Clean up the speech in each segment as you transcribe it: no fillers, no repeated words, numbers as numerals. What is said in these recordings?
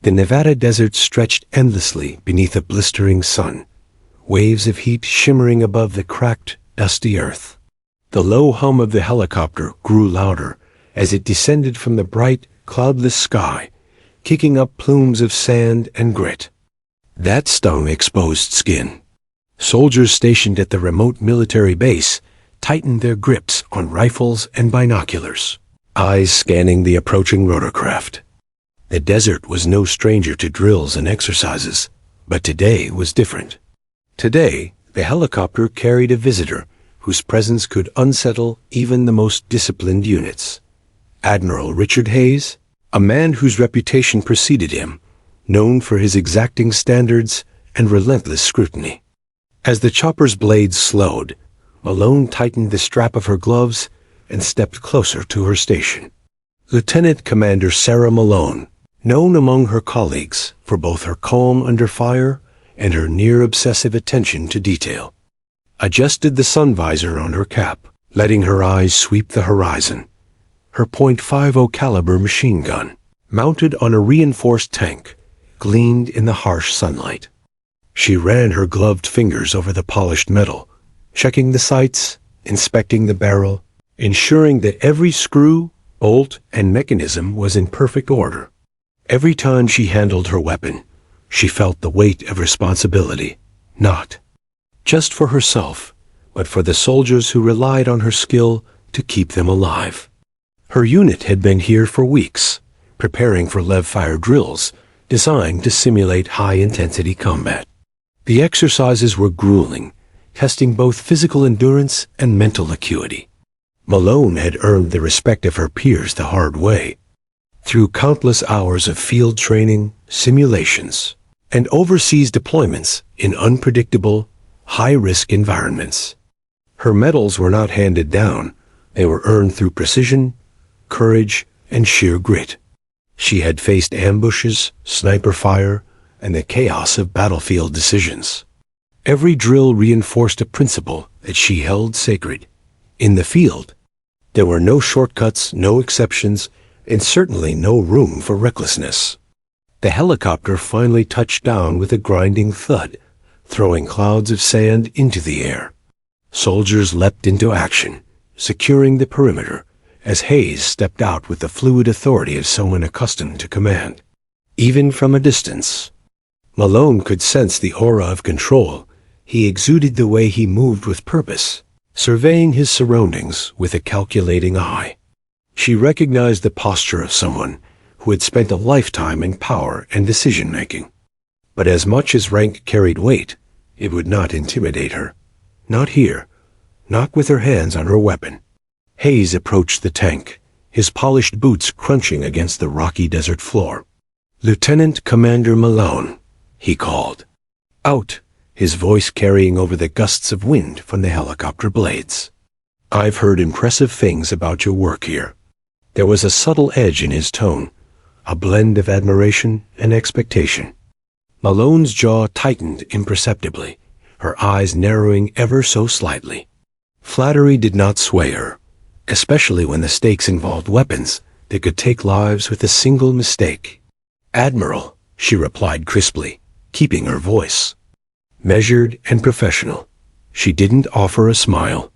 The Nevada desert stretched endlessly beneath a blistering sun, waves of heat shimmering above the cracked, dusty earth. The low hum of the helicopter grew louder as it descended from the bright, cloudless sky, kicking up plumes of sand and grit. That stung exposed skin. Soldiers stationed at the remote military base tightened their grips on rifles and binoculars, eyes scanning the approaching rotorcraft. The desert was no stranger to drills and exercises, but today was different. Today, the helicopter carried a visitor whose presence could unsettle even the most disciplined units. Admiral Richard Hayes, a man whose reputation preceded him, known for his exacting standards and relentless scrutiny. As the chopper's blades slowed, Malone tightened the strap of her gloves and stepped closer to her station. Lieutenant Commander Sarah Malone, known among her colleagues for both her calm under fire and her near-obsessive attention to detail, adjusted the sun visor on her cap, letting her eyes sweep the horizon. Her .50 caliber machine gun, mounted on a reinforced tank, gleamed in the harsh sunlight. She ran her gloved fingers over the polished metal, checking the sights, inspecting the barrel, ensuring that every screw, bolt, and mechanism was in perfect order. Every time she handled her weapon, she felt the weight of responsibility, not just for herself, but for the soldiers who relied on her skill to keep them alive. Her unit had been here for weeks, preparing for live-fire drills designed to simulate high-intensity combat. The exercises were grueling, testing both physical endurance and mental acuity. Malone had earned the respect of her peers the hard way, through countless hours of field training, simulations, and overseas deployments in unpredictable, high-risk environments. Her medals were not handed down, they were earned through precision, courage, and sheer grit. She had faced ambushes, sniper fire, and the chaos of battlefield decisions. Every drill reinforced a principle that she held sacred. In the field, there were no shortcuts, no exceptions, and certainly no room for recklessness. The helicopter finally touched down with a grinding thud, throwing clouds of sand into the air. Soldiers leapt into action, securing the perimeter, as Hayes stepped out with the fluid authority of someone accustomed to command. Even from a distance, Malone could sense the aura of control. He exuded the way he moved with purpose, surveying his surroundings with a calculating eye. She recognized the posture of someone who had spent a lifetime in power and decision-making. But as much as rank carried weight, it would not intimidate her. Not here, not with her hands on her weapon. Hayes approached the tank, his polished boots crunching against the rocky desert floor. "Lieutenant Commander Malone," he called. Out, his voice carrying over the gusts of wind from the helicopter blades. "I've heard impressive things about your work here." There was a subtle edge in his tone, a blend of admiration and expectation. Malone's jaw tightened imperceptibly, her eyes narrowing ever so slightly. Flattery did not sway her, especially when the stakes involved weapons that could take lives with a single mistake. "Admiral," she replied crisply, keeping her voice measured and professional. She didn't offer a smile.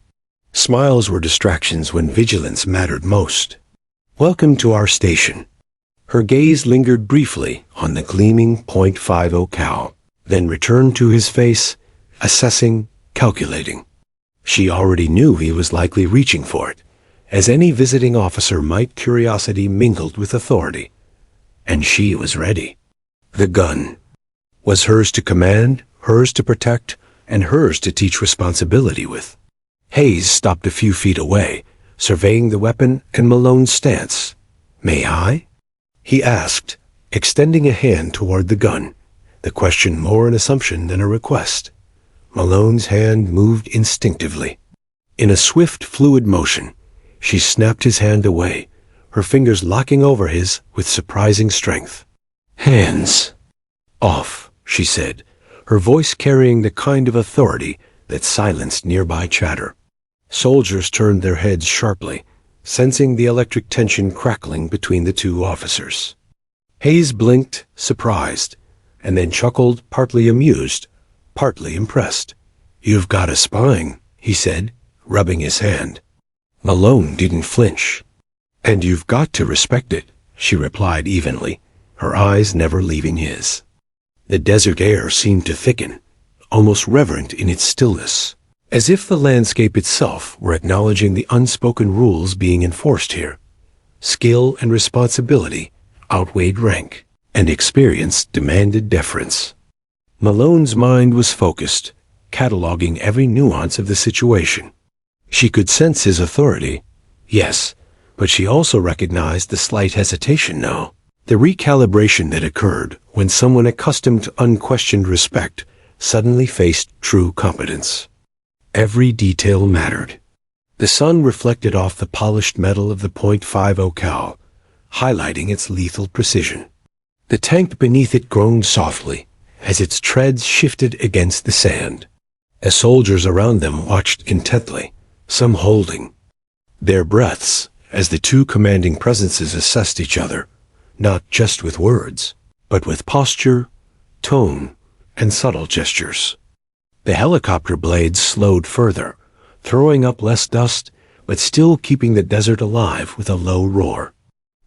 Smiles were distractions when vigilance mattered most. "Welcome to our station." Her gaze lingered briefly on the gleaming .50 cal, then returned to his face, assessing, calculating. She already knew he was likely reaching for it, as any visiting officer might. Curiosity mingled with authority. And she was ready. The gun was hers to command, hers to protect, and hers to teach responsibility with. Hayes stopped a few feet away, surveying the weapon and Malone's stance. "May I?" he asked, extending a hand toward the gun, the question more an assumption than a request. Malone's hand moved instinctively. In a swift, fluid motion, she snapped his hand away, her fingers locking over his with surprising strength. "Hands off," she said, her voice carrying the kind of authority that silenced nearby chatter. Soldiers turned their heads sharply, sensing the electric tension crackling between the two officers. Hayes blinked, surprised, and then chuckled, partly amused, partly impressed. "You've got a spine," he said, rubbing his hand. Malone didn't flinch. "And you've got to respect it," she replied evenly, her eyes never leaving his. The desert air seemed to thicken, almost reverent in its stillness, as if the landscape itself were acknowledging the unspoken rules being enforced here. Skill and responsibility outweighed rank, and experience demanded deference. Malone's mind was focused, cataloging every nuance of the situation. She could sense his authority, yes, but she also recognized the slight hesitation now, the recalibration that occurred when someone accustomed to unquestioned respect suddenly faced true competence. Every detail mattered. The sun reflected off the polished metal of the .50 cal, highlighting its lethal precision. The tank beneath it groaned softly as its treads shifted against the sand. As soldiers around them watched intently, some holding their breaths as the two commanding presences assessed each other, not just with words, but with posture, tone, and subtle gestures. The helicopter blades slowed further, throwing up less dust, but still keeping the desert alive with a low roar.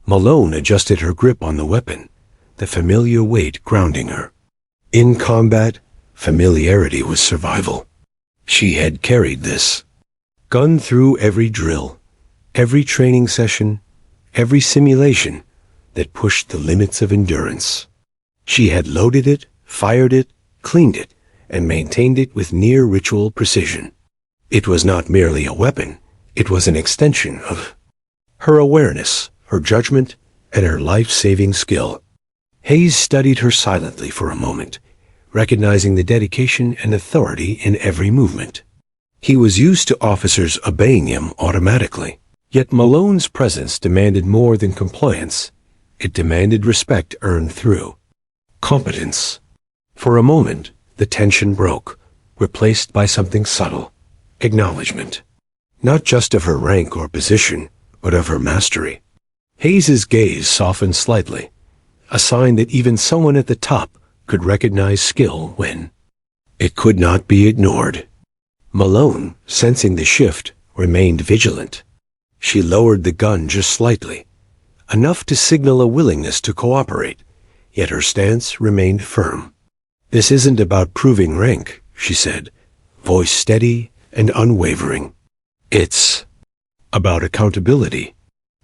Malone adjusted her grip on the weapon, the familiar weight grounding her. In combat, familiarity was survival. She had carried this gun through every drill, every training session, every simulation that pushed the limits of endurance. She had loaded it, fired it, cleaned it, and maintained it with near ritual precision. It was not merely a weapon, it was an extension of her awareness, her judgment, and her life-saving skill. Hayes studied her silently for a moment, recognizing the dedication and authority in every movement. He was used to officers obeying him automatically, yet Malone's presence demanded more than compliance. It demanded respect earned through competence. For a moment, the tension broke, replaced by something subtle, acknowledgement. Not just of her rank or position, but of her mastery. Hayes's gaze softened slightly, a sign that even someone at the top could recognize skill when it could not be ignored. Malone, sensing the shift, remained vigilant. She lowered the gun just slightly, enough to signal a willingness to cooperate, yet her stance remained firm. "This isn't about proving rank," she said, voice steady and unwavering. "It's about accountability.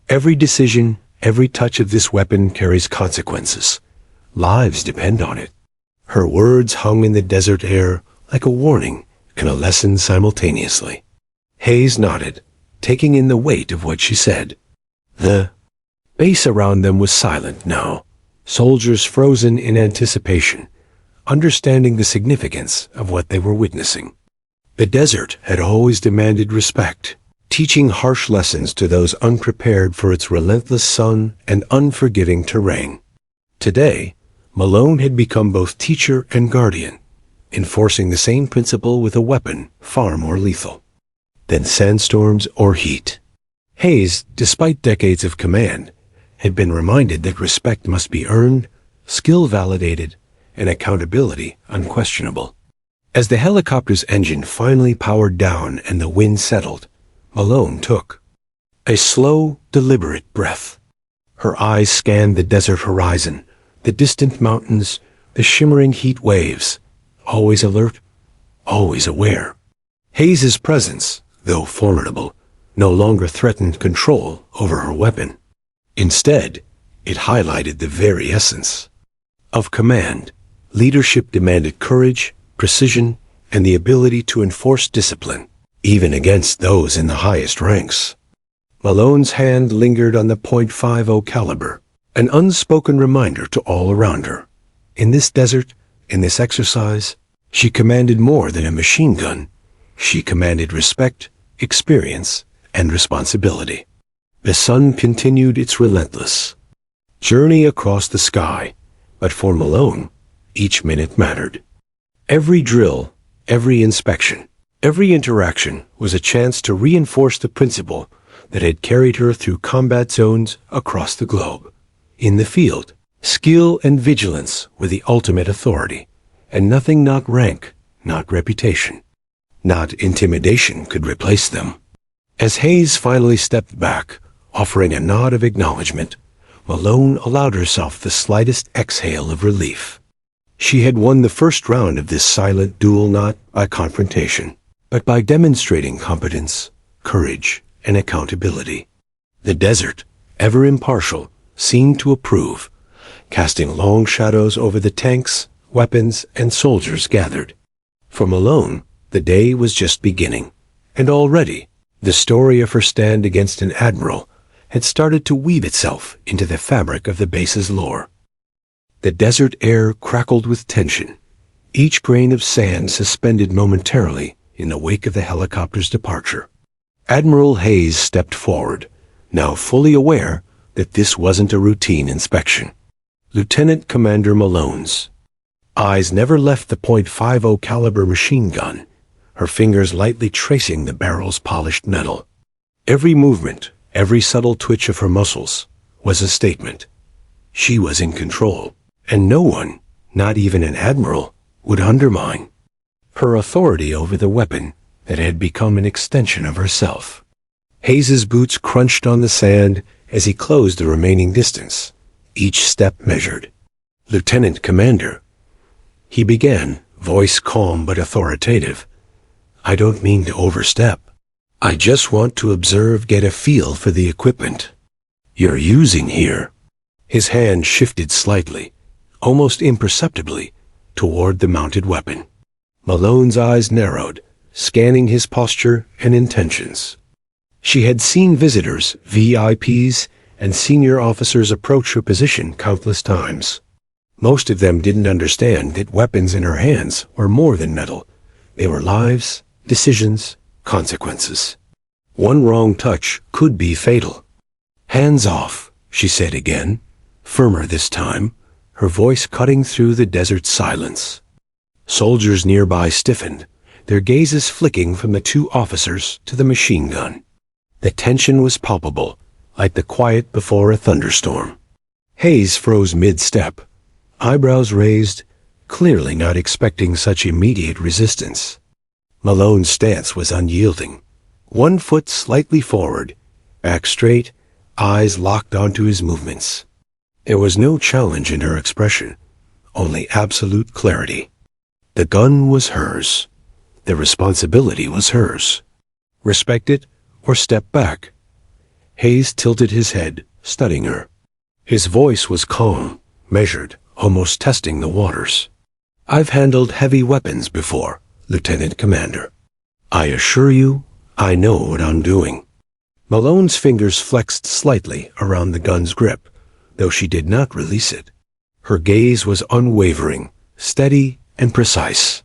Every decision, every touch of this weapon carries consequences. Lives depend on it." Her words hung in the desert air like a warning and a lesson simultaneously. Hayes nodded, taking in the weight of what she said. The base around them was silent now, soldiers frozen in anticipation, understanding the significance of what they were witnessing. The desert had always demanded respect, teaching harsh lessons to those unprepared for its relentless sun and unforgiving terrain. Today, Malone had become both teacher and guardian, enforcing the same principle with a weapon far more lethal than sandstorms or heat. Hayes, despite decades of command, had been reminded that respect must be earned, skill validated, and accountability unquestionable. As the helicopter's engine finally powered down and the wind settled, Malone took a slow, deliberate breath. Her eyes scanned the desert horizon, the distant mountains, the shimmering heat waves, always alert, always aware. Hayes's presence, though formidable, no longer threatened control over her weapon. Instead, it highlighted the very essence of command. Leadership demanded courage, precision, and the ability to enforce discipline, even against those in the highest ranks. Malone's hand lingered on the .50 caliber, an unspoken reminder to all around her. In this desert, in this exercise, she commanded more than a machine gun. She commanded respect, experience, and responsibility. The sun continued its relentless journey across the sky, but for Malone, each minute mattered. Every drill, every inspection, every interaction was a chance to reinforce the principle that had carried her through combat zones across the globe. In the field, Skill and vigilance were the ultimate authority, and nothing, not rank, not reputation, not intimidation, could replace them. As Hayes finally stepped back, offering a nod of acknowledgement, Malone allowed herself the slightest exhale of relief. She had won the first round of this silent duel not by confrontation, but by demonstrating competence, courage, and accountability. The desert, ever impartial, seemed to approve, casting long shadows over the tanks, weapons, and soldiers gathered. For Malone, the day was just beginning, and already the story of her stand against an admiral had started to weave itself into the fabric of the base's lore. The desert air crackled with tension, each grain of sand suspended momentarily in the wake of the helicopter's departure. Admiral Hayes stepped forward, now fully aware that this wasn't a routine inspection. Lieutenant Commander Malone's eyes never left the .50 caliber machine gun, her fingers lightly tracing the barrel's polished metal. Every movement, every subtle twitch of her muscles, was a statement. She was in control, and no one, not even an admiral, would undermine her authority over the weapon that had become an extension of herself. Hayes's boots crunched on the sand as he closed the remaining distance, each step measured. "Lieutenant Commander," he began, voice calm but authoritative, "I don't mean to overstep. I just want to observe, get a feel for the equipment you're using here." His hand shifted slightly, almost imperceptibly, toward the mounted weapon. Malone's eyes narrowed, scanning his posture and intentions. She had seen visitors, VIPs, and senior officers approach her position countless times. Most of them didn't understand that weapons in her hands were more than metal. They were lives, decisions, consequences. One wrong touch could be fatal. "Hands off," she said again, firmer this time, her voice cutting through the desert silence. Soldiers nearby stiffened, their gazes flicking from the two officers to the machine gun. The tension was palpable, like the quiet before a thunderstorm. Hayes froze mid-step, eyebrows raised, clearly not expecting such immediate resistance. Malone's stance was unyielding, one foot slightly forward, back straight, eyes locked onto his movements. There was no challenge in her expression, only absolute clarity. The gun was hers. The responsibility was hers. Respect it or step back. Hayes tilted his head, studying her. His voice was calm, measured, almost testing the waters. "I've handled heavy weapons before, Lieutenant Commander. I assure you, I know what I'm doing." Malone's fingers flexed slightly around the gun's grip, though she did not release it. Her gaze was unwavering, steady, and precise.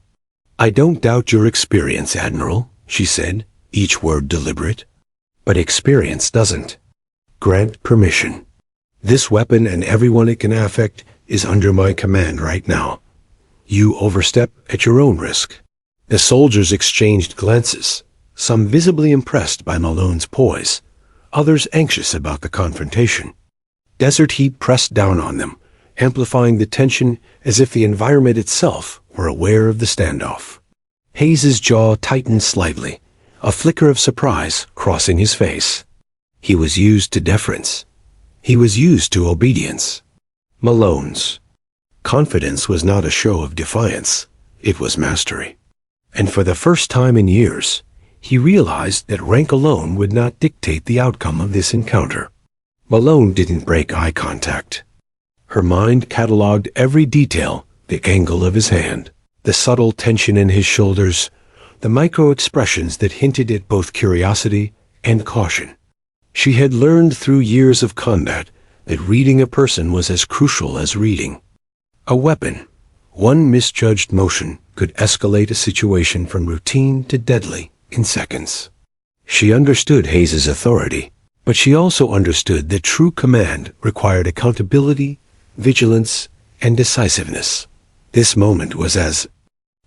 "I don't doubt your experience, Admiral," she said, each word deliberate. "But experience doesn't grant permission. This weapon and everyone it can affect is under my command right now. You overstep at your own risk." The soldiers exchanged glances, some visibly impressed by Malone's poise, others anxious about the confrontation. Desert heat pressed down on them, amplifying the tension as if the environment itself were aware of the standoff. Hayes's jaw tightened slightly, a flicker of surprise crossing his face. He was used to deference. He was used to obedience. Malone's confidence was not a show of defiance. It was mastery. And for the first time in years, he realized that rank alone would not dictate the outcome of this encounter. Malone didn't break eye contact. Her mind cataloged every detail, the angle of his hand, the subtle tension in his shoulders, the micro-expressions that hinted at both curiosity and caution. She had learned through years of combat that reading a person was as crucial as reading a weapon. One misjudged motion could escalate a situation from routine to deadly in seconds. She understood Hayes's authority, but she also understood that true command required accountability, vigilance, and decisiveness. This moment was as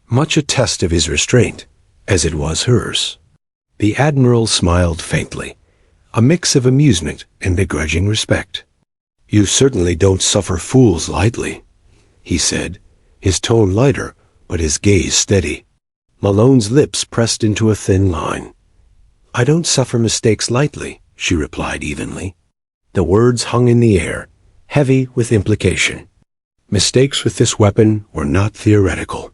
much a test of his restraint as it was hers. The Admiral smiled faintly, a mix of amusement and begrudging respect. "You certainly don't suffer fools lightly," he said, his tone lighter, but his gaze steady. Malone's lips pressed into a thin line. "I don't suffer mistakes lightly," she replied evenly. The words hung in the air, heavy with implication. Mistakes with this weapon were not theoretical.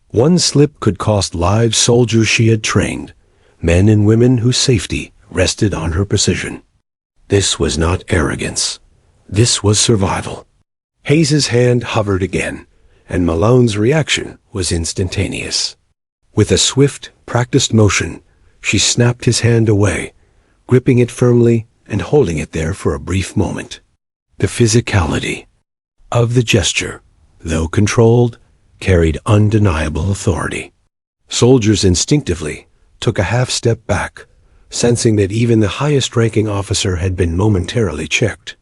One slip could cost lives soldiers she had trained, men and women whose safety rested on her precision. This was not arrogance. This was survival. Hayes's hand hovered again, and Malone's reaction was instantaneous. With a swift, practiced motion, she snapped his hand away, gripping it firmly and holding it there for a brief moment. The physicality of the gesture, though controlled, carried undeniable authority. Soldiers instinctively took a half-step back, sensing that even the highest-ranking officer had been momentarily checked.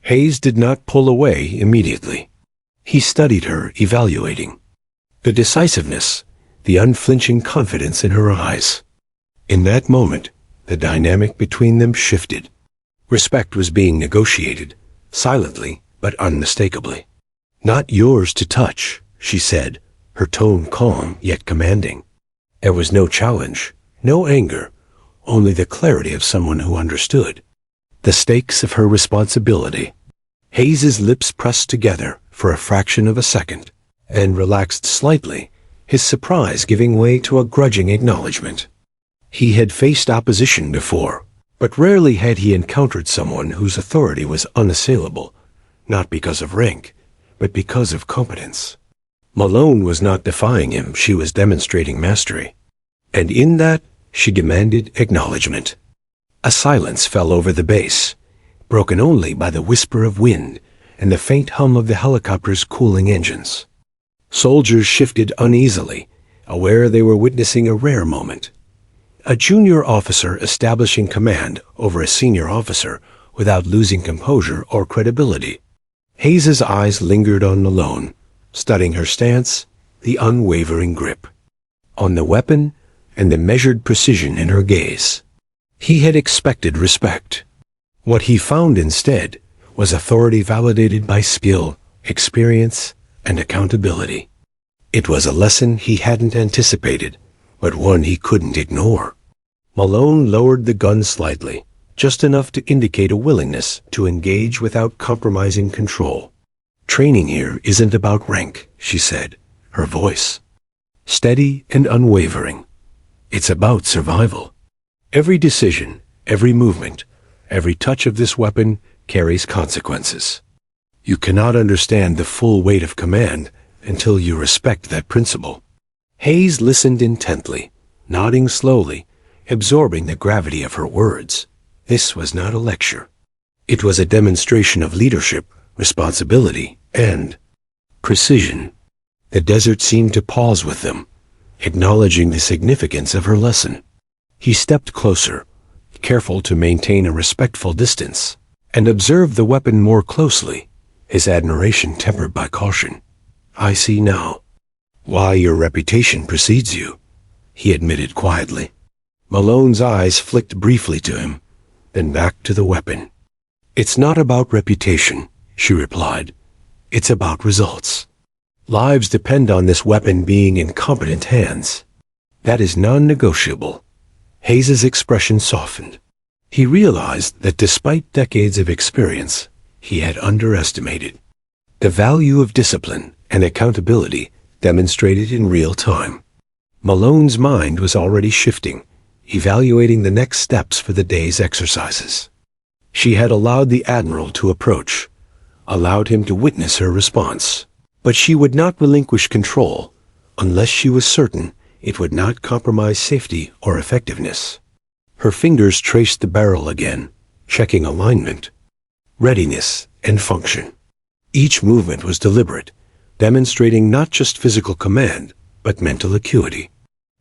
Hayes did not pull away immediately. He studied her, evaluating the decisiveness, the unflinching confidence in her eyes. In that moment, the dynamic between them shifted. Respect was being negotiated, silently but unmistakably. "Not yours to touch," she said, her tone calm yet commanding. There was no challenge, no anger, only the clarity of someone who understood the stakes of her responsibility. Hayes's lips pressed together for a fraction of a second, and relaxed slightly, his surprise giving way to a grudging acknowledgement. He had faced opposition before, but rarely had he encountered someone whose authority was unassailable, not because of rank, but because of competence. Malone was not defying him, she was demonstrating mastery. And in that, she demanded acknowledgement. A silence fell over the base, broken only by the whisper of wind and the faint hum of the helicopter's cooling engines. Soldiers shifted uneasily, aware they were witnessing a rare moment. A junior officer establishing command over a senior officer without losing composure or credibility. Hayes's eyes lingered on Malone, studying her stance, the unwavering grip on the weapon, and the measured precision in her gaze. He had expected respect. What he found instead was authority validated by skill, experience, and accountability. It was a lesson he hadn't anticipated, but one he couldn't ignore. Malone lowered the gun slightly, just enough to indicate a willingness to engage without compromising control. "Training here isn't about rank," she said, her voice steady and unwavering. "It's about survival. Every decision, every movement, every touch of this weapon carries consequences. You cannot understand the full weight of command until you respect that principle." Hayes listened intently, nodding slowly, absorbing the gravity of her words. This was not a lecture. It was a demonstration of leadership, responsibility, and precision. The desert seemed to pause with them, acknowledging the significance of her lesson. He stepped closer, careful to maintain a respectful distance, and observed the weapon more closely, his admiration tempered by caution. "I see now why your reputation precedes you," he admitted quietly. Malone's eyes flicked briefly to him, then back to the weapon. "It's not about reputation," she replied. "It's about results. Lives depend on this weapon being in competent hands. That is non-negotiable." Hayes's expression softened. He realized that despite decades of experience, he had underestimated the value of discipline and accountability demonstrated in real time. Malone's mind was already shifting, evaluating the next steps for the day's exercises. She had allowed the Admiral to approach, allowed him to witness her response, but she would not relinquish control unless she was certain it would not compromise safety or effectiveness. Her fingers traced the barrel again, checking alignment, readiness, and function. Each movement was deliberate, demonstrating not just physical command, but mental acuity.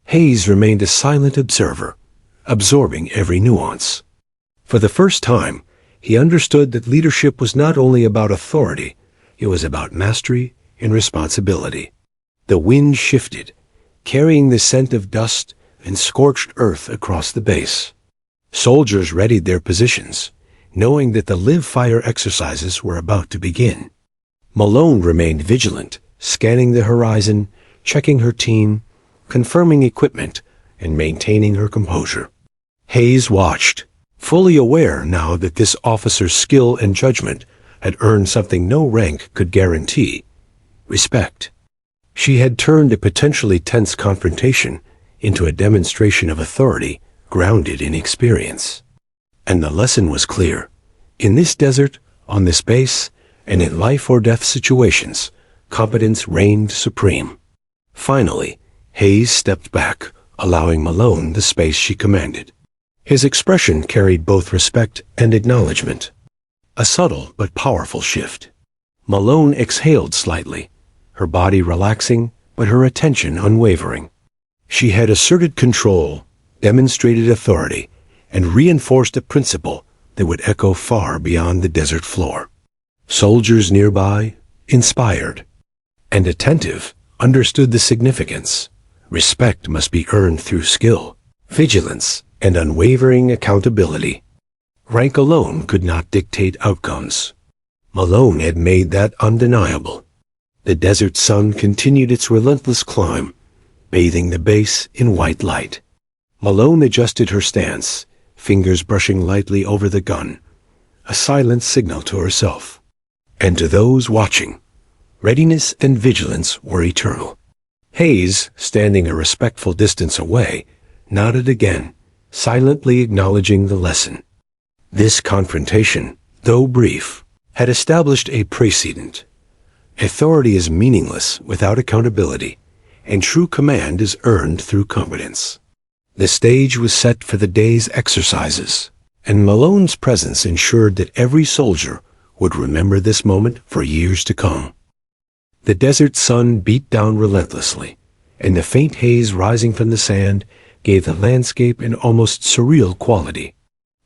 Hayes remained a silent observer, absorbing every nuance. For the first time, he understood that leadership was not only about authority, it was about mastery and responsibility. The wind shifted, carrying the scent of dust and scorched earth across the base. Soldiers readied their positions, knowing that the live-fire exercises were about to begin. Malone remained vigilant, scanning the horizon, checking her team, confirming equipment, and maintaining her composure. Hayes watched, fully aware now that this officer's skill and judgment had earned something no rank could guarantee: respect. She had turned a potentially tense confrontation into a demonstration of authority grounded in experience. And the lesson was clear. In this desert, on this base, and in life-or-death situations, competence reigned supreme. Finally, Hayes stepped back, allowing Malone the space she commanded. His expression carried both respect and acknowledgement. A subtle but powerful shift. Malone exhaled slightly, her body relaxing, but her attention unwavering. She had asserted control, demonstrated authority, and reinforced a principle that would echo far beyond the desert floor. Soldiers nearby, inspired and attentive, understood the significance. Respect must be earned through skill, vigilance, and unwavering accountability. Rank alone could not dictate outcomes. Malone had made that undeniable. The desert sun continued its relentless climb, bathing the base in white light. Malone adjusted her stance, fingers brushing lightly over the gun, a silent signal to herself. And to those watching, readiness and vigilance were eternal. Hayes, standing a respectful distance away, nodded again, silently acknowledging the lesson. This confrontation, though brief, had established a precedent. Authority is meaningless without accountability, and true command is earned through competence. The stage was set for the day's exercises, and Malone's presence ensured that every soldier would remember this moment for years to come. The desert sun beat down relentlessly, and the faint haze rising from the sand gave the landscape an almost surreal quality.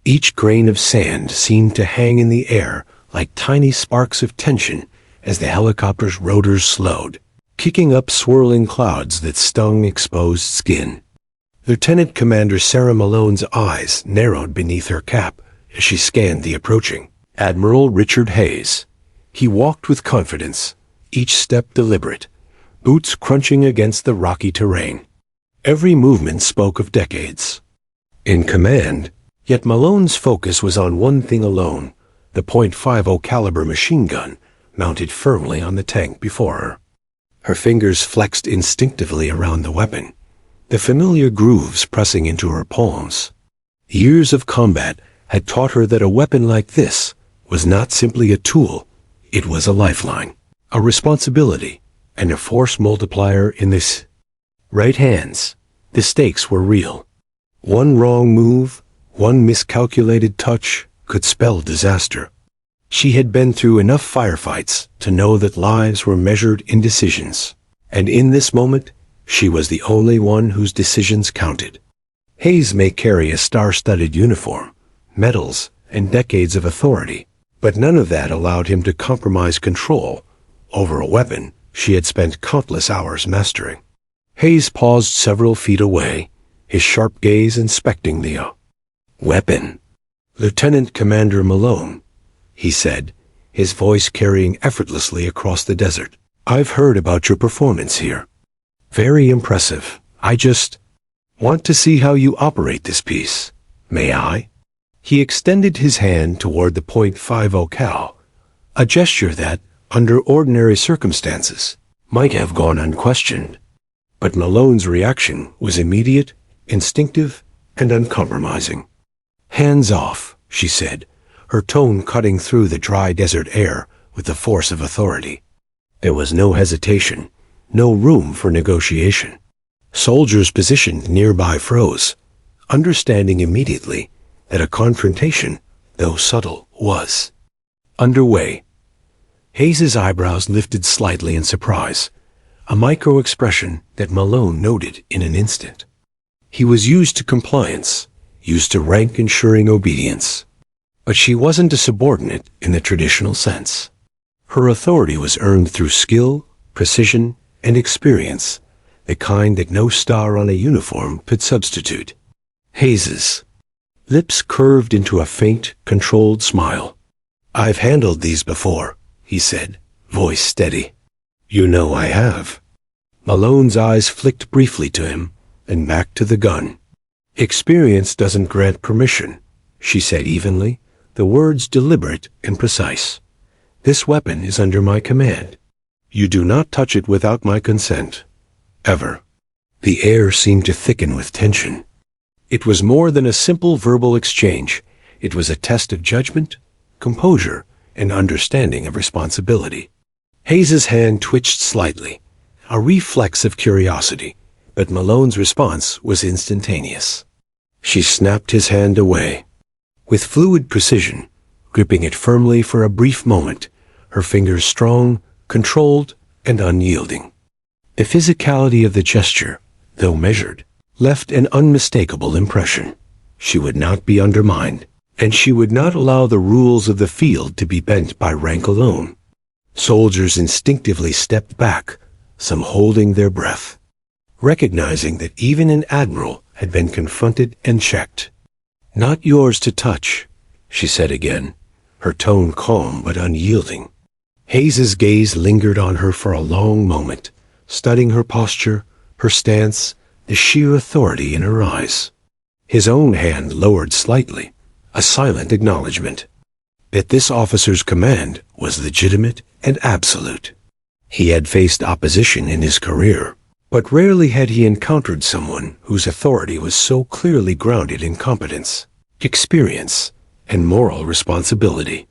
Each grain of sand seemed to hang in the air like tiny sparks of tension as the helicopter's rotors slowed, kicking up swirling clouds that stung exposed skin. Lieutenant Commander Sarah Malone's eyes narrowed beneath her cap as she scanned the approaching Admiral Richard Hayes. He walked with confidence, each step deliberate, boots crunching against the rocky terrain. Every movement spoke of decades. In command, yet Malone's focus was on one thing alone: the .50 caliber machine gun mounted firmly on the tank before her. Her fingers flexed instinctively around the weapon, the familiar grooves pressing into her palms. Years of combat had taught her that a weapon like this was not simply a tool, it was a lifeline, a responsibility, and a force multiplier in this. Right hands. The stakes were real. One wrong move, one miscalculated touch could spell disaster. She had been through enough firefights to know that lives were measured in decisions, and in this moment, she was the only one whose decisions counted. Hayes may carry a star-studded uniform, medals, and decades of authority, but none of that allowed him to compromise control over a weapon she had spent countless hours mastering. Hayes paused several feet away, his sharp gaze inspecting the weapon. "Lieutenant Commander Malone," he said, his voice carrying effortlessly across the desert. "I've heard about your performance here. Very impressive. I just want to see how you operate this piece. May I?" He extended his hand toward the .50 cal, a gesture that, under ordinary circumstances, might have gone unquestioned. But Malone's reaction was immediate, instinctive, and uncompromising. "Hands off," she said, her tone cutting through the dry desert air with the force of authority. There was no hesitation, no room for negotiation. Soldiers positioned nearby froze, understanding immediately that a confrontation, though subtle, was underway. Hayes's eyebrows lifted slightly in surprise, a micro-expression that Malone noted in an instant. He was used to compliance, used to rank ensuring obedience. But she wasn't a subordinate in the traditional sense. Her authority was earned through skill, precision, and experience, the kind that no star on a uniform could substitute. Hayes's Lips curved into a faint, controlled smile. "I've handled these before," he said, voice steady. "You know I have." Malone's eyes flicked briefly to him, and back to the gun. "Experience doesn't grant permission," she said evenly, the words deliberate and precise. "This weapon is under my command. You do not touch it without my consent. Ever." The air seemed to thicken with tension. It was more than a simple verbal exchange. It was a test of judgment, composure, and understanding of responsibility. Hayes's hand twitched slightly, a reflex of curiosity, but Malone's response was instantaneous. She snapped his hand away. With fluid precision, gripping it firmly for a brief moment, her fingers strong, controlled, and unyielding. The physicality of the gesture, though measured, left an unmistakable impression. She would not be undermined, and she would not allow the rules of the field to be bent by rank alone. Soldiers instinctively stepped back, some holding their breath, recognizing that even an admiral had been confronted and checked. "Not yours to touch," she said again, her tone calm but unyielding. Hayes's gaze lingered on her for a long moment, studying her posture, her stance, the sheer authority in her eyes. His own hand lowered slightly, a silent acknowledgement that this officer's command was legitimate and absolute. He had faced opposition in his career, but rarely had he encountered someone whose authority was so clearly grounded in competence, experience, and moral responsibility.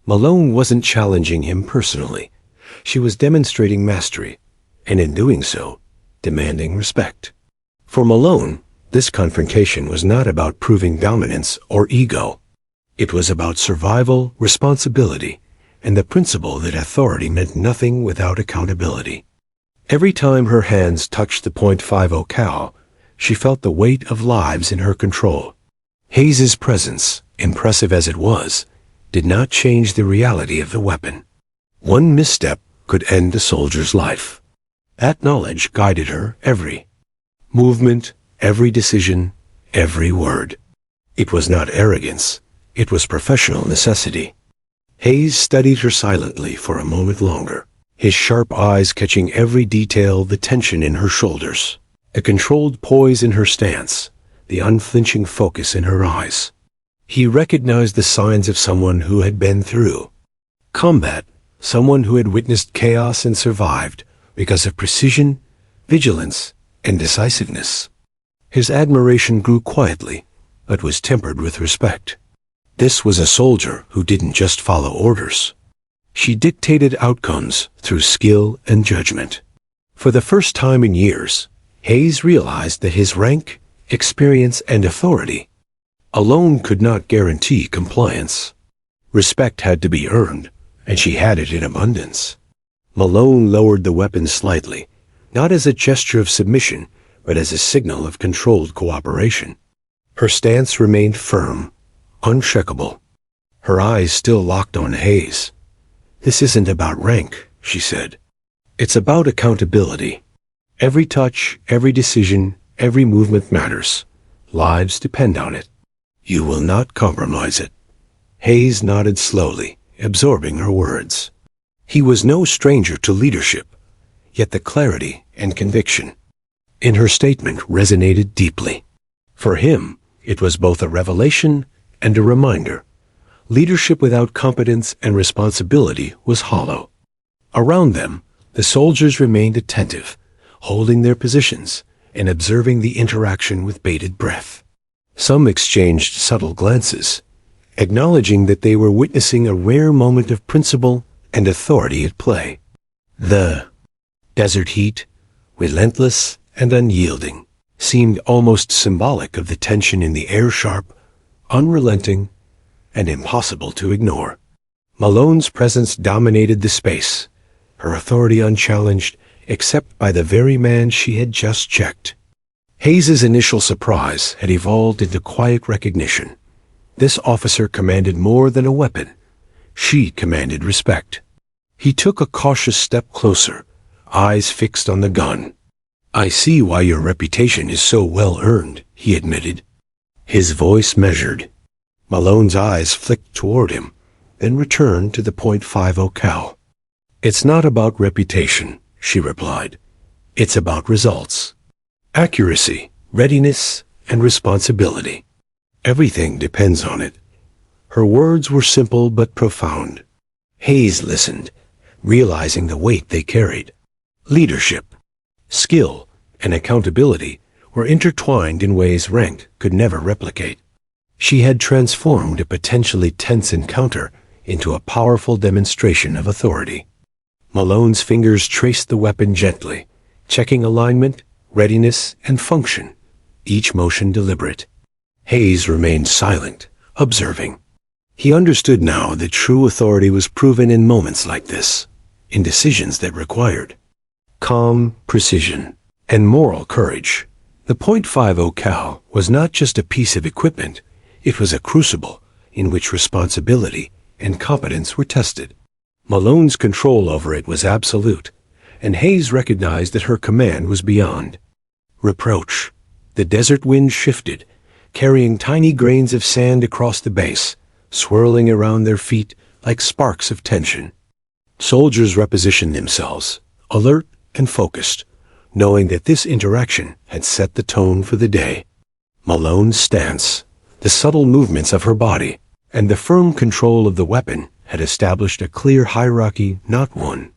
Malone wasn't challenging him personally. She was demonstrating mastery, and in doing so, demanding respect. For Malone, this confrontation was not about proving dominance or ego. It was about survival, responsibility, and the principle that authority meant nothing without accountability. Every time her hands touched the .50 cal, she felt the weight of lives in her control. Hayes's presence, impressive as it was, did not change the reality of the weapon. One misstep could end a soldier's life. That knowledge guided her every movement, every decision, every word. It was not arrogance, it was professional necessity. Hayes studied her silently for a moment longer, his sharp eyes catching every detail, the tension in her shoulders, the controlled poise in her stance, the unflinching focus in her eyes. He recognized the signs of someone who had been through combat, someone who had witnessed chaos and survived because of precision, vigilance, and decisiveness. His admiration grew quietly, but was tempered with respect. This was a soldier who didn't just follow orders. She dictated outcomes through skill and judgment. For the first time in years, Hayes realized that his rank, experience, and authority alone could not guarantee compliance. Respect had to be earned, and she had it in abundance. Malone lowered the weapon slightly, not as a gesture of submission, but as a signal of controlled cooperation. Her stance remained firm, unshakable, her eyes still locked on Hayes. "This isn't about rank," she said. "It's about accountability. Every touch, every decision, every movement matters. Lives depend on it. You will not compromise it." Hayes nodded slowly, absorbing her words. He was no stranger to leadership, yet the clarity and conviction in her statement resonated deeply. For him, it was both a revelation and a reminder. Leadership without competence and responsibility was hollow. Around them, the soldiers remained attentive, holding their positions and observing the interaction with bated breath. Some exchanged subtle glances, acknowledging that they were witnessing a rare moment of principle and authority at play. The desert heat, relentless and unyielding, seemed almost symbolic of the tension in the air, sharp, unrelenting, and impossible to ignore. Malone's presence dominated the space, her authority unchallenged except by the very man she had just checked. Hayes's initial surprise had evolved into quiet recognition. This officer commanded more than a weapon. She commanded respect. He took a cautious step closer, eyes fixed on the gun. "I see why your reputation is so well earned," he admitted. His voice measured. Malone's eyes flicked toward him, then returned to the .50 cal. "It's not about reputation," she replied. "It's about results. Accuracy, readiness, and responsibility. Everything depends on it." Her words were simple but profound. Hayes listened, realizing the weight they carried. Leadership, skill, and accountability were intertwined in ways rank could never replicate. She had transformed a potentially tense encounter into a powerful demonstration of authority. Malone's fingers traced the weapon gently, checking alignment, readiness, and function, each motion deliberate. Hayes remained silent, observing. He understood now that true authority was proven in moments like this, in decisions that required calm, precision, and moral courage. The .50 cal was not just a piece of equipment, it was a crucible in which responsibility and competence were tested. Malone's control over it was absolute, and Hayes recognized that her command was beyond reproach. The desert wind shifted, carrying tiny grains of sand across the base, swirling around their feet like sparks of tension. Soldiers repositioned themselves, alert and focused, knowing that this interaction had set the tone for the day. Malone's stance, the subtle movements of her body, and the firm control of the weapon had established a clear hierarchy, not one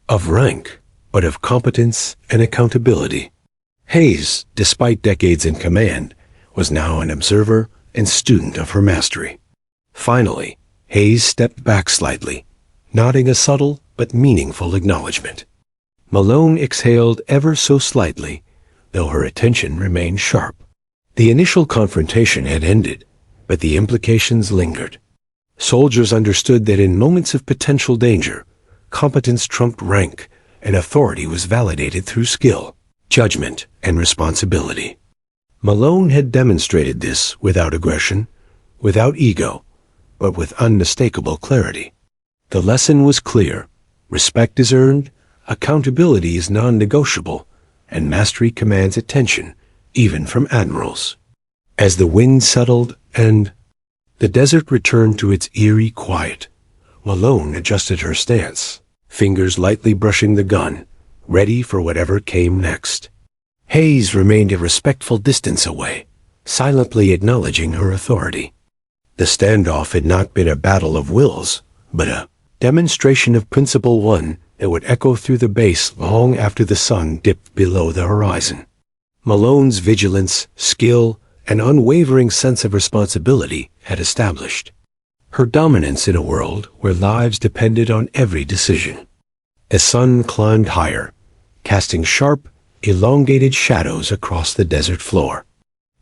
of rank, but of competence and accountability. Hayes, despite decades in command, was now an observer and student of her mastery. Finally, Hayes stepped back slightly, nodding a subtle but meaningful acknowledgement. Malone exhaled ever so slightly, though her attention remained sharp. The initial confrontation had ended, but the implications lingered. Soldiers understood that in moments of potential danger, competence trumped rank, and authority was validated through skill, judgment, and responsibility. Malone had demonstrated this without aggression, without ego, but with unmistakable clarity. The lesson was clear. Respect is earned, accountability is non-negotiable, and mastery commands attention, even from admirals. As the wind settled and the desert returned to its eerie quiet, Malone adjusted her stance, fingers lightly brushing the gun, ready for whatever came next. Hayes remained a respectful distance away, silently acknowledging her authority. The standoff had not been a battle of wills, but a demonstration of Principle 1 that would echo through the base long after the sun dipped below the horizon. Malone's vigilance, skill, and unwavering sense of responsibility had established her dominance in a world where lives depended on every decision. The sun climbed higher, casting sharp, elongated shadows across the desert floor.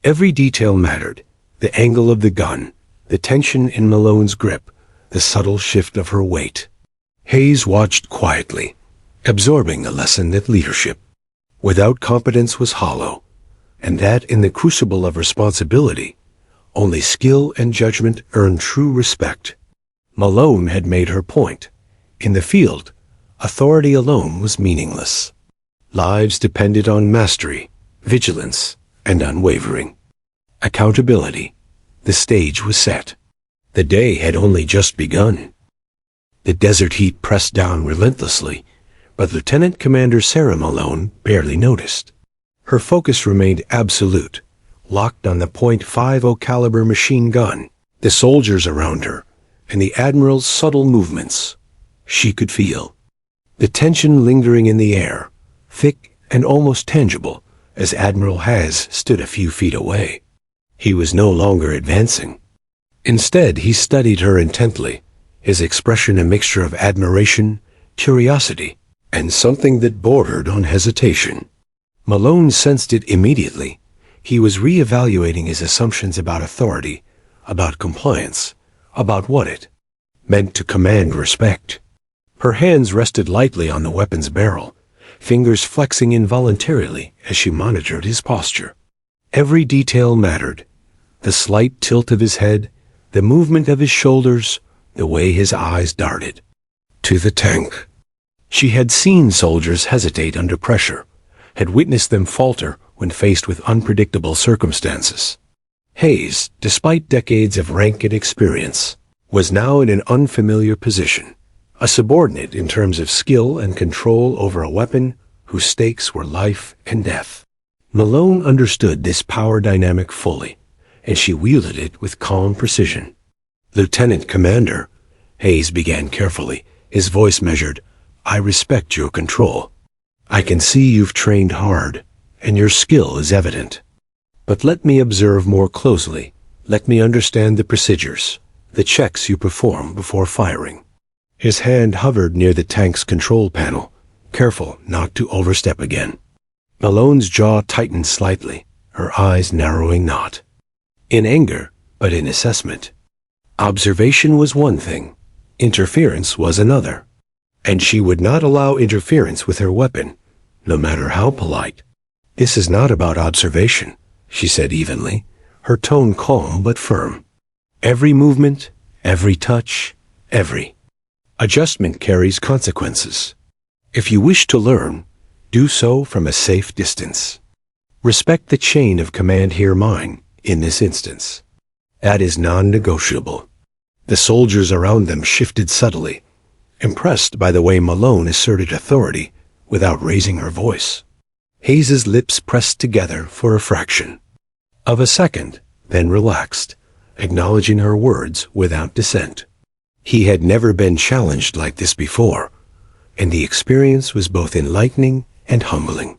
Every detail mattered: the angle of the gun, the tension in Malone's grip, the subtle shift of her weight. Hayes watched quietly, absorbing the lesson that leadership without competence was hollow, and that in the crucible of responsibility, only skill and judgment earned true respect. Malone had made her point. In the field, authority alone was meaningless. Lives depended on mastery, vigilance, and unwavering accountability. The stage was set. The day had only just begun. The desert heat pressed down relentlessly, but Lieutenant Commander Sarah Malone barely noticed. Her focus remained absolute, locked on the .50 caliber machine gun, the soldiers around her, and the Admiral's subtle movements. She could feel the tension lingering in the air, thick and almost tangible, as Admiral Has stood a few feet away. He was no longer advancing. Instead, he studied her intently, his expression a mixture of admiration, curiosity, and something that bordered on hesitation. Malone sensed it immediately. He was re-evaluating his assumptions about authority, about compliance, about what it meant to command respect. Her hands rested lightly on the weapon's barrel, fingers flexing involuntarily as she monitored his posture. Every detail mattered: the slight tilt of his head, the movement of his shoulders, the way his eyes darted to the tank. She had seen soldiers hesitate under pressure, had witnessed them falter when faced with unpredictable circumstances. Hayes, despite decades of rank and experience, was now in an unfamiliar position, a subordinate in terms of skill and control over a weapon whose stakes were life and death. Malone understood this power dynamic fully, and she wielded it with calm precision. "Lieutenant Commander," Hayes began carefully, his voice measured, "I respect your control. I can see you've trained hard, and your skill is evident. But let me observe more closely. Let me understand the procedures, the checks you perform before firing." His hand hovered near the tank's control panel, careful not to overstep again. Malone's jaw tightened slightly, her eyes narrowing not. In anger, but in assessment. Observation was one thing, interference was another. And she would not allow interference with her weapon, no matter how polite. "This is not about observation," she said evenly, her tone calm but firm. "Every movement, every touch, every adjustment carries consequences. If you wish to learn, do so from a safe distance. Respect the chain of command here mine, in this instance. That is non-negotiable." The soldiers around them shifted subtly, impressed by the way Malone asserted authority without raising her voice. Hayes's lips pressed together for a fraction of a second, then relaxed, acknowledging her words without dissent. He had never been challenged like this before, and the experience was both enlightening and humbling.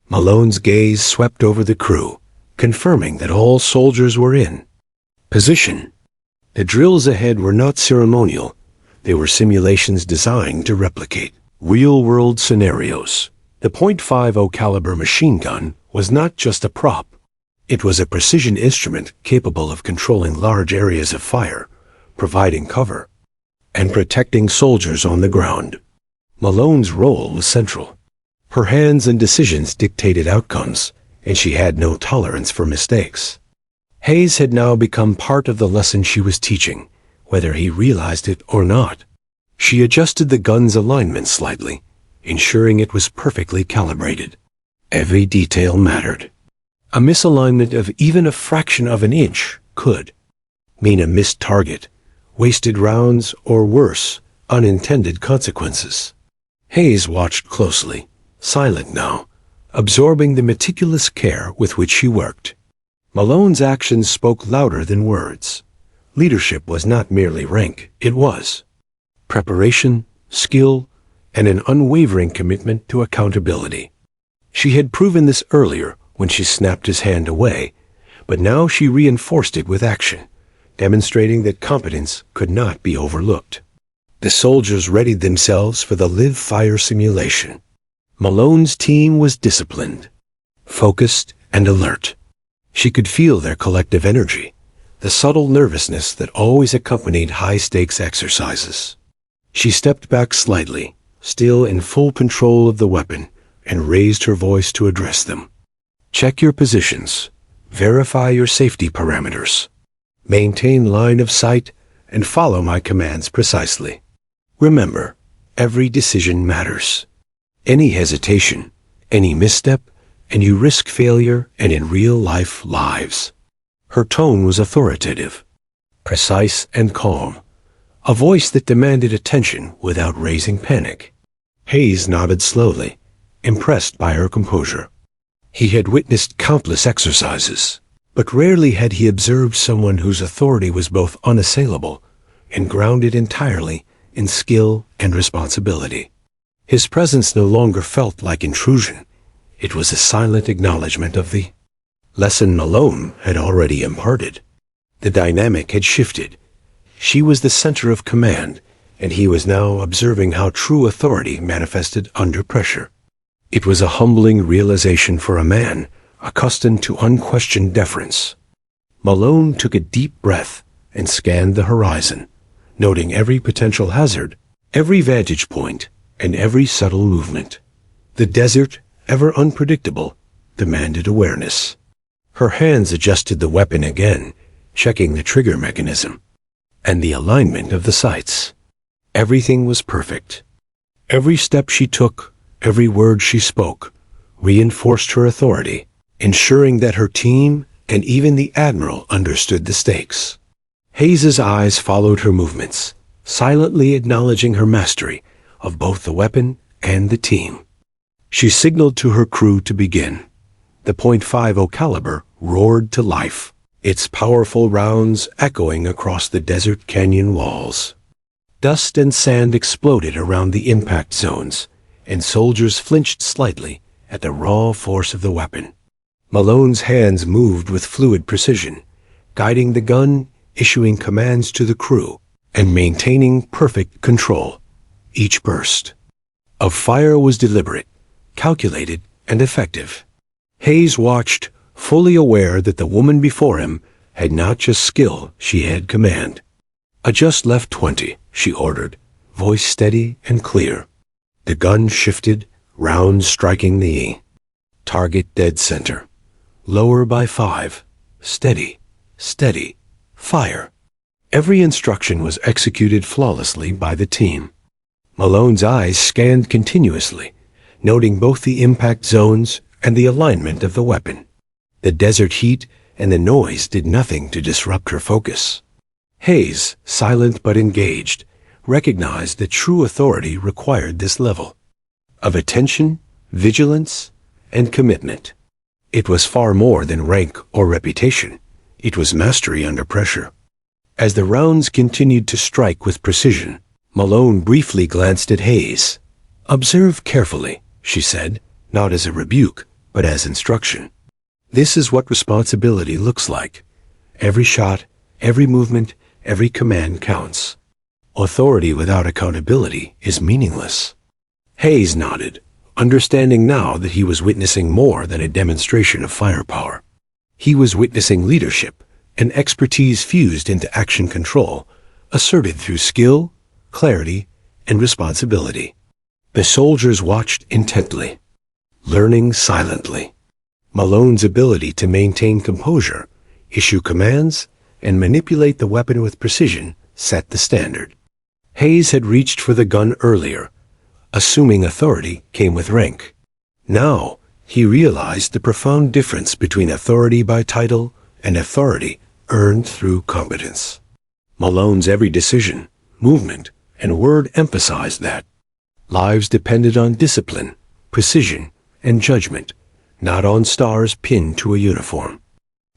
Malone's gaze swept over the crew, confirming that all soldiers were in position. The drills ahead were not ceremonial. They were simulations designed to replicate real-world scenarios. The .50 caliber machine gun was not just a prop. It was a precision instrument capable of controlling large areas of fire, providing cover, and protecting soldiers on the ground. Malone's role was central. Her hands and decisions dictated outcomes, and she had no tolerance for mistakes. Hayes had now become part of the lesson she was teaching, whether he realized it or not. She adjusted the gun's alignment slightly, ensuring it was perfectly calibrated. Every detail mattered. A misalignment of even a fraction of an inch could mean a missed target, wasted rounds, or worse, unintended consequences. Hayes watched closely, silent now, absorbing the meticulous care with which she worked. Malone's actions spoke louder than words. Leadership was not merely rank, it was preparation, skill, and an unwavering commitment to accountability. She had proven this earlier when she snapped his hand away, but now she reinforced it with action, demonstrating that competence could not be overlooked. The soldiers readied themselves for the live-fire simulation. Malone's team was disciplined, focused, and alert. She could feel their collective energy, the subtle nervousness that always accompanied high-stakes exercises. She stepped back slightly, still in full control of the weapon, and raised her voice to address them. "Check your positions. Verify your safety parameters. Maintain line of sight and follow my commands precisely. Remember, every decision matters. Any hesitation, any misstep, and you risk failure and in real-life lives." Her tone was authoritative, precise and calm, a voice that demanded attention without raising panic. Hayes nodded slowly, impressed by her composure. He had witnessed countless exercises, but rarely had he observed someone whose authority was both unassailable and grounded entirely in skill and responsibility. His presence no longer felt like intrusion. It was a silent acknowledgement of the lesson Malone had already imparted. The dynamic had shifted. She was the center of command, and he was now observing how true authority manifested under pressure. It was a humbling realization for a man accustomed to unquestioned deference. Malone took a deep breath and scanned the horizon, noting every potential hazard, every vantage point, and every subtle movement. The desert, ever unpredictable, demanded awareness. Her hands adjusted the weapon again, checking the trigger mechanism and the alignment of the sights. Everything was perfect. Every step she took, every word she spoke, reinforced her authority, ensuring that her team and even the Admiral understood the stakes. Hayes's eyes followed her movements, silently acknowledging her mastery of both the weapon and the team. She signaled to her crew to begin. The .50 caliber roared to life, its powerful rounds echoing across the desert canyon walls. Dust and sand exploded around the impact zones, and soldiers flinched slightly at the raw force of the weapon. Malone's hands moved with fluid precision, guiding the gun, issuing commands to the crew, and maintaining perfect control. Each burst of fire was deliberate, calculated, and effective. Hayes watched, fully aware that the woman before him had not just skill, she had command. "Adjust left 20, she ordered, voice steady and clear. The gun shifted, rounds striking the E. Target dead center. Lower by 5. Steady, steady, fire. Every instruction was executed flawlessly by the team. Malone's eyes scanned continuously, noting both the impact zones and the alignment of the weapon. The desert heat and the noise did nothing to disrupt her focus. Hayes, silent but engaged, recognized that true authority required this level of attention, vigilance, and commitment. It was far more than rank or reputation. It was mastery under pressure. As the rounds continued to strike with precision, Malone briefly glanced at Hayes. "Observe carefully," she said, not as a rebuke, but as instruction. "This is what responsibility looks like. Every shot, every movement, every command counts. Authority without accountability is meaningless." Hayes nodded, understanding now that he was witnessing more than a demonstration of firepower. He was witnessing leadership, an expertise fused into action control, asserted through skill, clarity, and responsibility. The soldiers watched intently, learning silently. Malone's ability to maintain composure, issue commands, and manipulate the weapon with precision set the standard. Hayes had reached for the gun earlier, assuming authority came with rank. Now, he realized the profound difference between authority by title and authority earned through competence. Malone's every decision, movement, and word emphasized that. Lives depended on discipline, precision, and judgment, not on stars pinned to a uniform.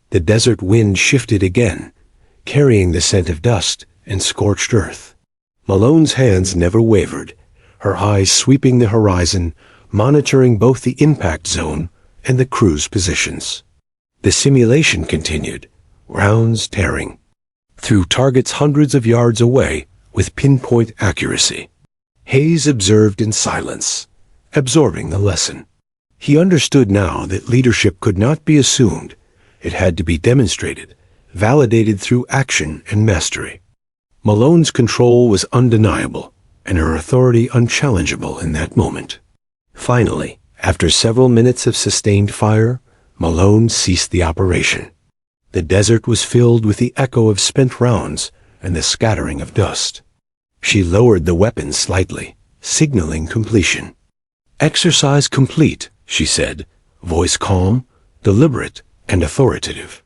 The desert wind shifted again, carrying the scent of dust and scorched earth. Malone's hands never wavered, her eyes sweeping the horizon, monitoring both the impact zone and the crew's positions. The simulation continued, rounds tearing through targets hundreds of yards away with pinpoint accuracy. Hayes observed in silence, absorbing the lesson. He understood now that leadership could not be assumed. It had to be demonstrated, validated through action and mastery. Malone's control was undeniable, and her authority unchallengeable in that moment. Finally, after several minutes of sustained fire, Malone ceased the operation. The desert was filled with the echo of spent rounds and the scattering of dust. She lowered the weapon slightly, signaling completion. "Exercise complete," she said, voice calm, deliberate, and authoritative.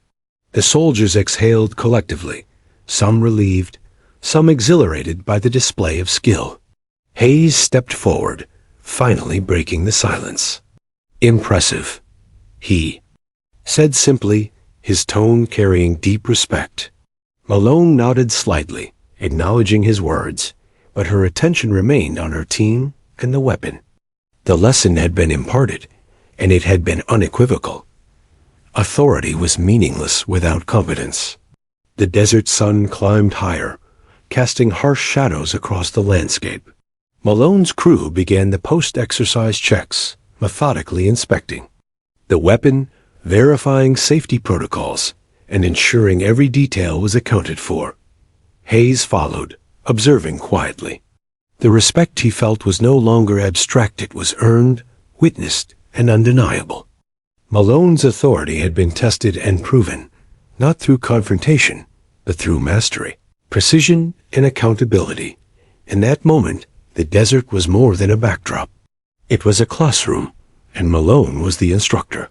The soldiers exhaled collectively, some relieved, some exhilarated by the display of skill. Hayes stepped forward, finally breaking the silence. "Impressive," he said simply, his tone carrying deep respect. Malone nodded slightly, acknowledging his words, but her attention remained on her team and the weapon. The lesson had been imparted, and it had been unequivocal. Authority was meaningless without competence. The desert sun climbed higher, casting harsh shadows across the landscape. Malone's crew began the post-exercise checks, methodically inspecting the weapon, verifying safety protocols, and ensuring every detail was accounted for. Hayes followed, observing quietly. The respect he felt was no longer abstract, it was earned, witnessed, and undeniable. Malone's authority had been tested and proven, not through confrontation, but through mastery, precision, and accountability. In that moment, the desert was more than a backdrop. It was a classroom, and Malone was the instructor.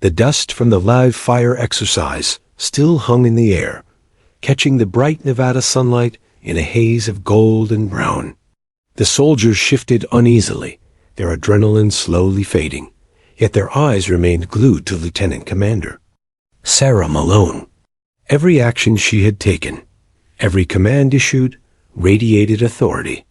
The dust from the live fire exercise still hung in the air, catching the bright Nevada sunlight in a haze of gold and brown. The soldiers shifted uneasily, their adrenaline slowly fading, yet their eyes remained glued to Lieutenant Commander Sarah Malone. Every action she had taken, every command issued, radiated authority.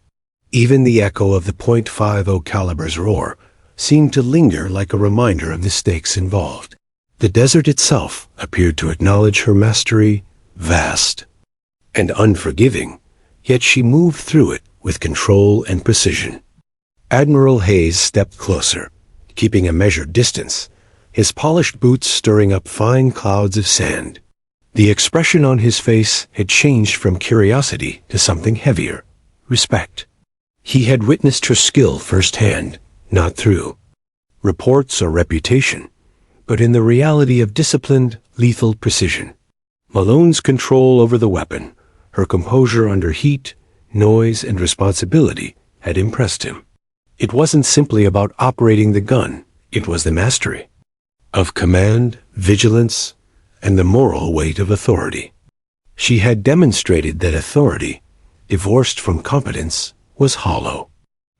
Even the echo of the .50 caliber's roar seemed to linger like a reminder of the stakes involved. The desert itself appeared to acknowledge her mastery, vast and unforgiving, yet she moved through it with control and precision. Admiral Hayes stepped closer, keeping a measured distance, his polished boots stirring up fine clouds of sand. The expression on his face had changed from curiosity to something heavier, respect. He had witnessed her skill firsthand, not through reports or reputation, but in the reality of disciplined, lethal precision. Malone's control over the weapon, her composure under heat, noise, and responsibility had impressed him. It wasn't simply about operating the gun, it was the mastery of command, vigilance, and the moral weight of authority. She had demonstrated that authority, divorced from competence, was hollow.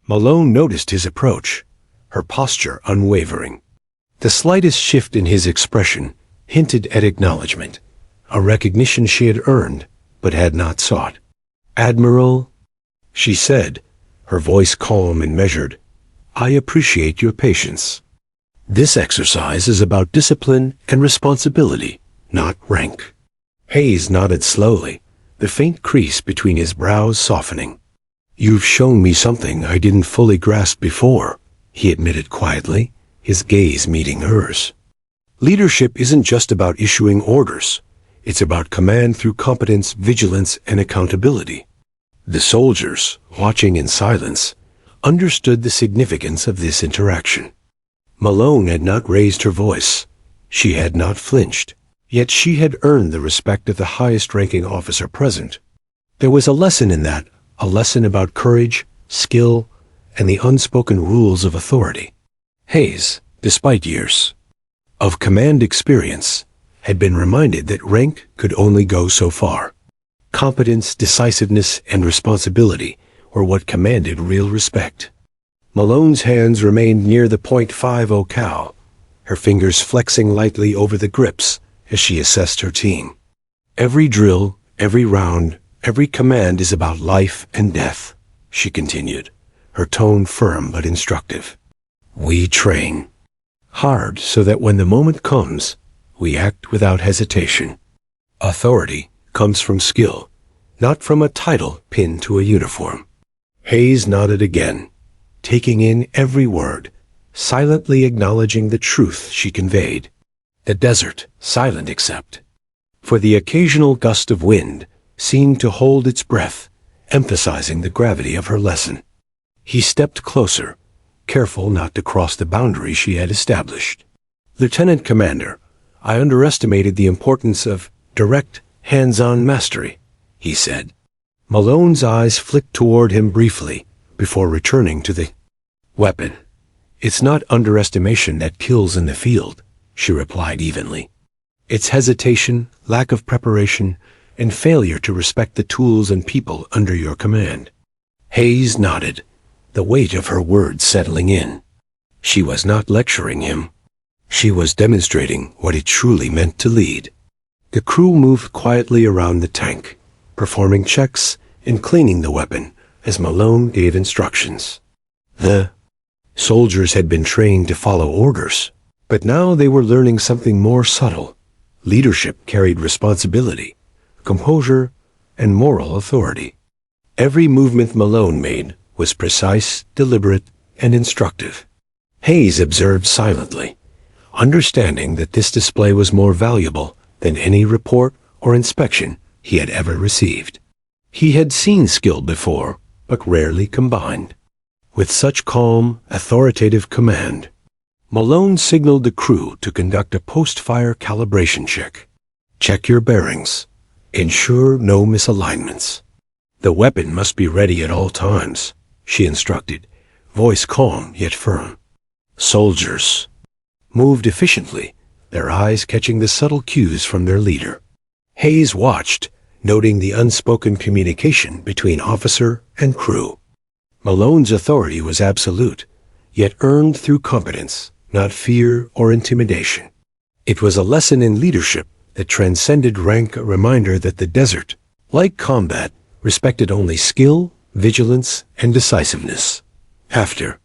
Malone noticed his approach, her posture unwavering. The slightest shift in his expression hinted at acknowledgement, a recognition she had earned but had not sought. "Admiral," she said, her voice calm and measured, "I appreciate your patience. This exercise is about discipline and responsibility, not rank." Hayes nodded slowly, the faint crease between his brows softening. "You've shown me something I didn't fully grasp before," he admitted quietly, his gaze meeting hers. "Leadership isn't just about issuing orders. It's about command through competence, vigilance, and accountability." The soldiers, watching in silence, understood the significance of this interaction. Malone had not raised her voice. She had not flinched. Yet she had earned the respect of the highest-ranking officer present. There was a lesson in that, a lesson about courage, skill, and the unspoken rules of authority. Hayes, despite years of command experience, had been reminded that rank could only go so far. Competence, decisiveness, and responsibility were what commanded real respect. Malone's hands remained near the .50 cal, her fingers flexing lightly over the grips as she assessed her team. "Every drill, every round, every command is about life and death," she continued, her tone firm but instructive. "We train hard so that when the moment comes, we act without hesitation. Authority comes from skill, not from a title pinned to a uniform." Hayes nodded again, taking in every word, silently acknowledging the truth she conveyed. The desert, silent except for the occasional gust of wind, seemed to hold its breath, emphasizing the gravity of her lesson. He stepped closer, careful not to cross the boundary she had established. "Lieutenant Commander, I underestimated the importance of direct, hands-on mastery," he said. Malone's eyes flicked toward him briefly before returning to the weapon. "It's not underestimation that kills in the field," she replied evenly. "It's hesitation, lack of preparation, and failure to respect the tools and people under your command." Hayes nodded, the weight of her words settling in. She was not lecturing him. She was demonstrating what it truly meant to lead. The crew moved quietly around the tank, performing checks and cleaning the weapon as Malone gave instructions. The soldiers had been trained to follow orders, but now they were learning something more subtle. Leadership carried responsibility, composure, and moral authority. Every movement Malone made was precise, deliberate, and instructive. Hayes observed silently, understanding that this display was more valuable than any report or inspection he had ever received. He had seen skill before, but rarely combined. With such calm, authoritative command, Malone signaled the crew to conduct a post-fire calibration check. "Check your bearings. Ensure no misalignments. The weapon must be ready at all times," she instructed, voice calm yet firm. Soldiers moved efficiently, their eyes catching the subtle cues from their leader. Hayes watched, noting the unspoken communication between officer and crew. Malone's authority was absolute, yet earned through competence, not fear or intimidation. It was a lesson in leadership that transcended rank, a reminder that the desert, like combat, respected only skill, vigilance, and decisiveness. After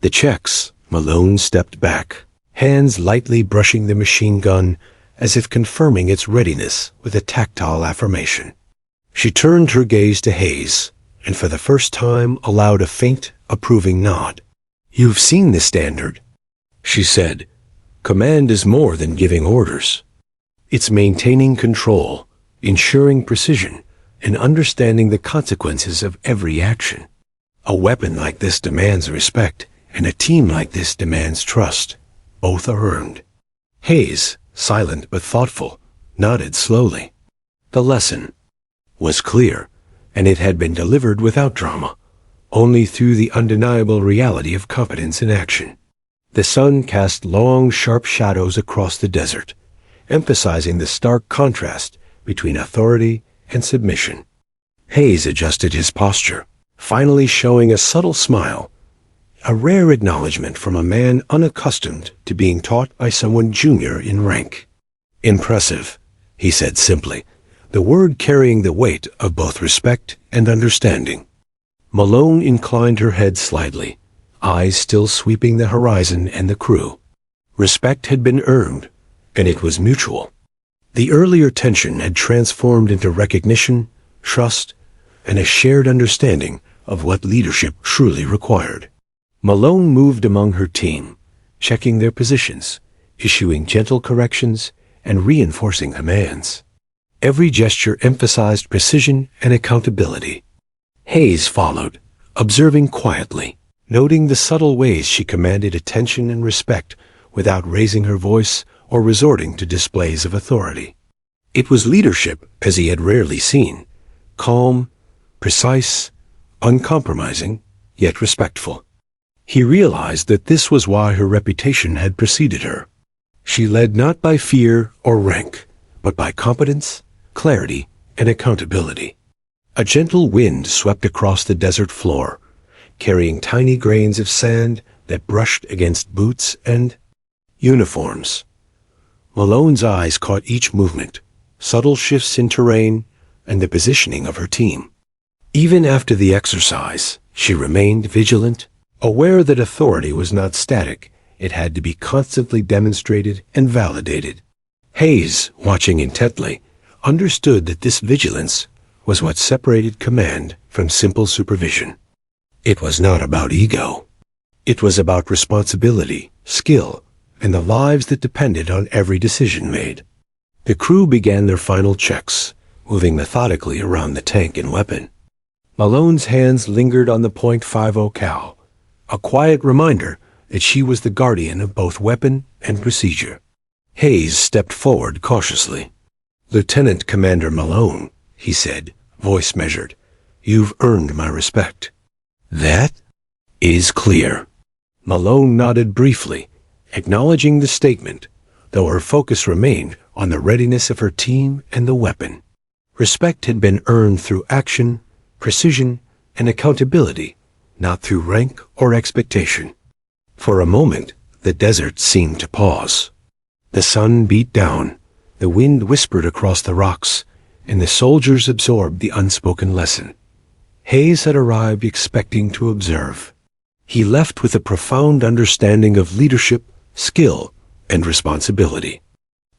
the checks, Malone stepped back, hands lightly brushing the machine gun as if confirming its readiness with a tactile affirmation. She turned her gaze to Hayes, and for the first time allowed a faint, approving nod. "You've seen the standard," she said. "Command is more than giving orders. It's maintaining control, ensuring precision, and understanding the consequences of every action. A weapon like this demands respect, and a team like this demands trust. Both are earned." Hayes, silent but thoughtful, nodded slowly. The lesson was clear, and it had been delivered without drama, only through the undeniable reality of competence in action. The sun cast long, sharp shadows across the desert, emphasizing the stark contrast between authority and submission. Hayes adjusted his posture, finally showing a subtle smile, a rare acknowledgement from a man unaccustomed to being taught by someone junior in rank. "Impressive," he said simply, the word carrying the weight of both respect and understanding. Malone inclined her head slightly, eyes still sweeping the horizon and the crew. Respect had been earned, and it was mutual. The earlier tension had transformed into recognition, trust, and a shared understanding of what leadership truly required. Malone moved among her team, checking their positions, issuing gentle corrections, and reinforcing commands. Every gesture emphasized precision and accountability. Hayes followed, observing quietly, noting the subtle ways she commanded attention and respect without raising her voice or resorting to displays of authority. It was leadership as he had rarely seen, calm, precise, uncompromising, yet respectful. He realized that this was why her reputation had preceded her. She led not by fear or rank, but by competence, clarity, and accountability. A gentle wind swept across the desert floor, carrying tiny grains of sand that brushed against boots and uniforms. Malone's eyes caught each movement, subtle shifts in terrain, and the positioning of her team. Even after the exercise, she remained vigilant, aware that authority was not static. It had to be constantly demonstrated and validated. Hayes, watching intently, understood that this vigilance was what separated command from simple supervision. It was not about ego. It was about responsibility, skill, and the lives that depended on every decision made. The crew began their final checks, moving methodically around the tank and weapon. Malone's hands lingered on the .50 cal, a quiet reminder that she was the guardian of both weapon and procedure. Hayes stepped forward cautiously. "Lieutenant Commander Malone," he said, voice measured, "you've earned my respect." "That is clear." Malone nodded briefly, acknowledging the statement, though her focus remained on the readiness of her team and the weapon. Respect had been earned through action, precision, and accountability, not through rank or expectation. For a moment, the desert seemed to pause. The sun beat down, the wind whispered across the rocks, and the soldiers absorbed the unspoken lesson. Hayes had arrived expecting to observe. He left with a profound understanding of leadership, skill, and responsibility.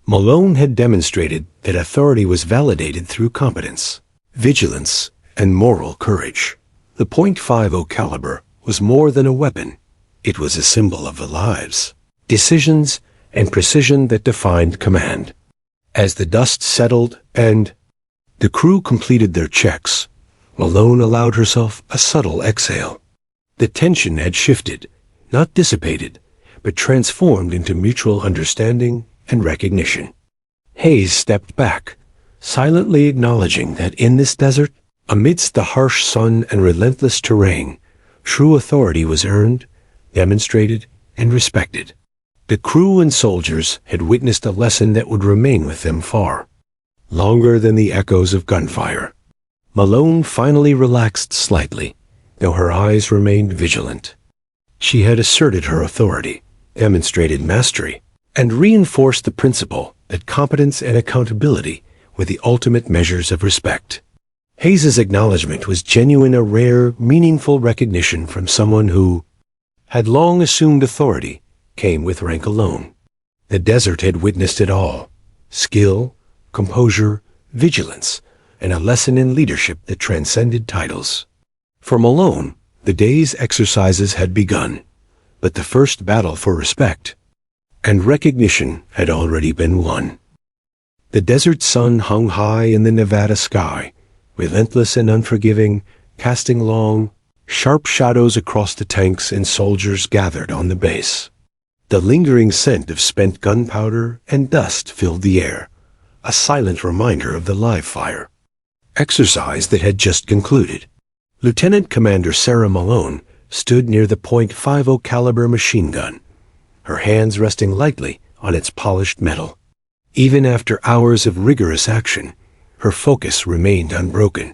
Malone had demonstrated that authority was validated through competence, vigilance, and moral courage. The .50 caliber was more than a weapon. It was a symbol of the lives, decisions, and precision that defined command. As the dust settled and the crew completed their checks, Malone allowed herself a subtle exhale. The tension had shifted, not dissipated, but transformed into mutual understanding and recognition. Hayes stepped back, silently acknowledging that in this desert, amidst the harsh sun and relentless terrain, true authority was earned, demonstrated, and respected. The crew and soldiers had witnessed a lesson that would remain with them far longer than the echoes of gunfire. Malone finally relaxed slightly, though her eyes remained vigilant. She had asserted her authority, demonstrated mastery, and reinforced the principle that competence and accountability were the ultimate measures of respect. Hayes's acknowledgement was genuine, a rare, meaningful recognition from someone who had long assumed authority came with rank alone. The desert had witnessed it all: skill, composure, vigilance, and a lesson in leadership that transcended titles. For Malone, the day's exercises had begun, but the first battle for respect and recognition had already been won. The desert sun hung high in the Nevada sky, relentless and unforgiving, casting long, sharp shadows across the tanks and soldiers gathered on the base. The lingering scent of spent gunpowder and dust filled the air, a silent reminder of the live fire exercise that had just concluded. Lieutenant Commander Sarah Malone stood near the .50 caliber machine gun, her hands resting lightly on its polished metal. Even after hours of rigorous action, her focus remained unbroken.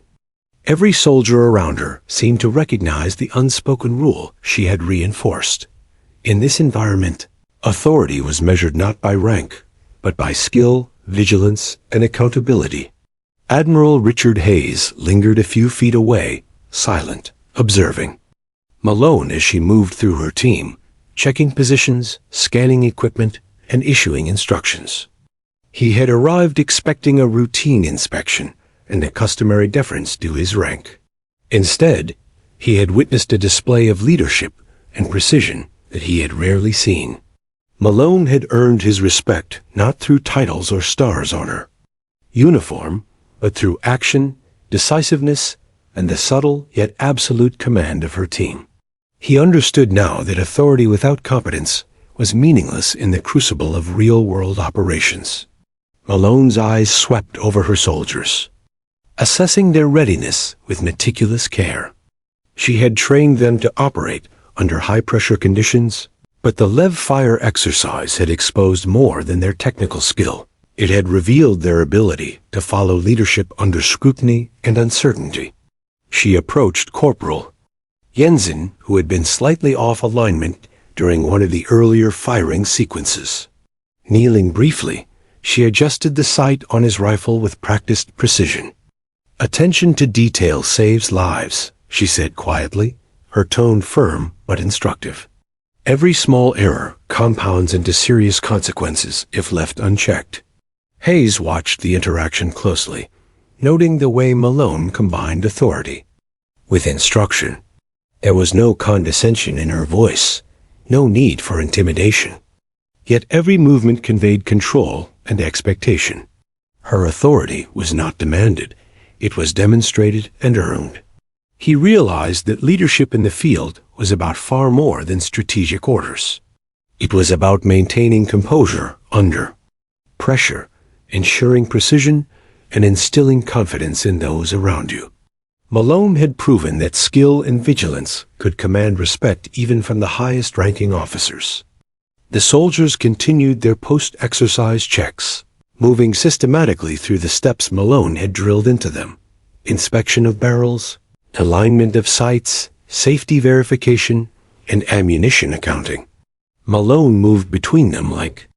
Every soldier around her seemed to recognize the unspoken rule she had reinforced. In this environment, authority was measured not by rank, but by skill, vigilance, and accountability. Admiral Richard Hayes lingered a few feet away, silent, observing Malone as she moved through her team, checking positions, scanning equipment, and issuing instructions. He had arrived expecting a routine inspection and a customary deference due his rank. Instead, he had witnessed a display of leadership and precision that he had rarely seen. Malone had earned his respect not through titles or stars on her uniform, but through action, decisiveness, and the subtle yet absolute command of her team. He understood now that authority without competence was meaningless in the crucible of real-world operations. Malone's eyes swept over her soldiers, assessing their readiness with meticulous care. She had trained them to operate under high-pressure conditions, but the live fire exercise had exposed more than their technical skill. It had revealed their ability to follow leadership under scrutiny and uncertainty. She approached Corporal Jensen, who had been slightly off alignment during one of the earlier firing sequences. Kneeling briefly, she adjusted the sight on his rifle with practiced precision. "Attention to detail saves lives," she said quietly, her tone firm but instructive. "Every small error compounds into serious consequences if left unchecked." Hayes watched the interaction closely, noting the way Malone combined authority with instruction. There was no condescension in her voice, no need for intimidation. Yet every movement conveyed control and expectation. Her authority was not demanded, it was demonstrated and earned. He realized that leadership in the field was about far more than strategic orders. It was about maintaining composure under pressure, ensuring precision, and instilling confidence in those around you. Malone had proven that skill and vigilance could command respect even from the highest-ranking officers. The soldiers continued their post-exercise checks, moving systematically through the steps Malone had drilled into them: inspection of barrels, alignment of sights, safety verification, and ammunition accounting. Malone moved between them like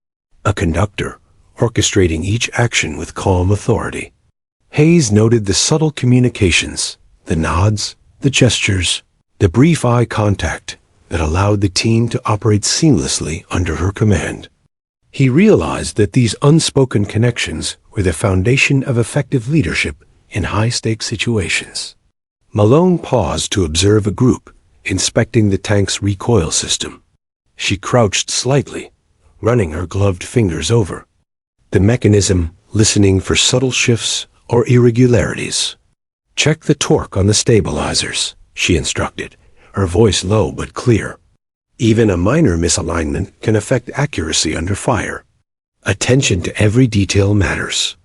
a conductor, orchestrating each action with calm authority. Hayes noted the subtle communications, the nods, the gestures, the brief eye contact that allowed the team to operate seamlessly under her command. He realized that these unspoken connections were the foundation of effective leadership in high-stakes situations. Malone paused to observe a group inspecting the tank's recoil system. She crouched slightly, running her gloved fingers over the mechanism, listening for subtle shifts or irregularities. "Check the torque on the stabilizers," she instructed, her voice low but clear. "Even a minor misalignment can affect accuracy under fire. Attention to every detail matters."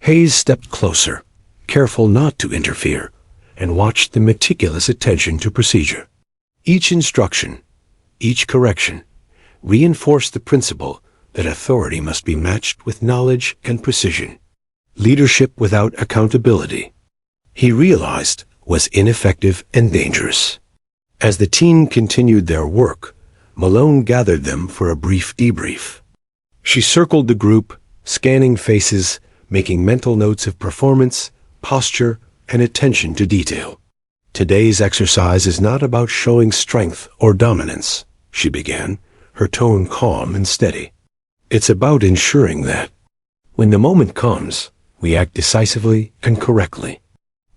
Hayes stepped closer, careful not to interfere, and watched the meticulous attention to procedure. Each instruction, each correction, reinforced the principle that authority must be matched with knowledge and precision. Leadership without accountability, he realized, was ineffective and dangerous. As the team continued their work, Malone gathered them for a brief debrief. She circled the group, scanning faces, making mental notes of performance, posture, and attention to detail. "Today's exercise is not about showing strength or dominance," she began, her tone calm and steady. "It's about ensuring that, when the moment comes, we act decisively and correctly.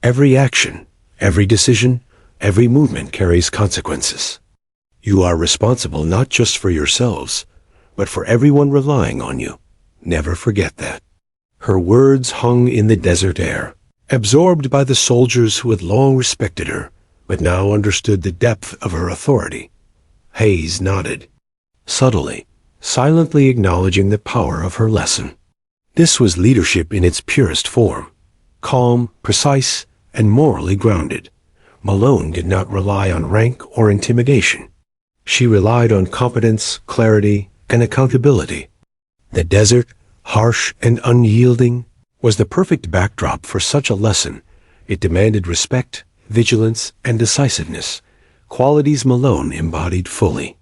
Every action, every decision, every movement carries consequences. You are responsible not just for yourselves, but for everyone relying on you. Never forget that." Her words hung in the desert air, absorbed by the soldiers who had long respected her, but now understood the depth of her authority. Hayes nodded, subtly, silently acknowledging the power of her lesson. This was leadership in its purest form, calm, precise, and morally grounded. Malone did not rely on rank or intimidation. She relied on competence, clarity, and accountability. The desert, harsh and unyielding, was the perfect backdrop for such a lesson. It demanded respect, vigilance, and decisiveness, qualities Malone embodied fully.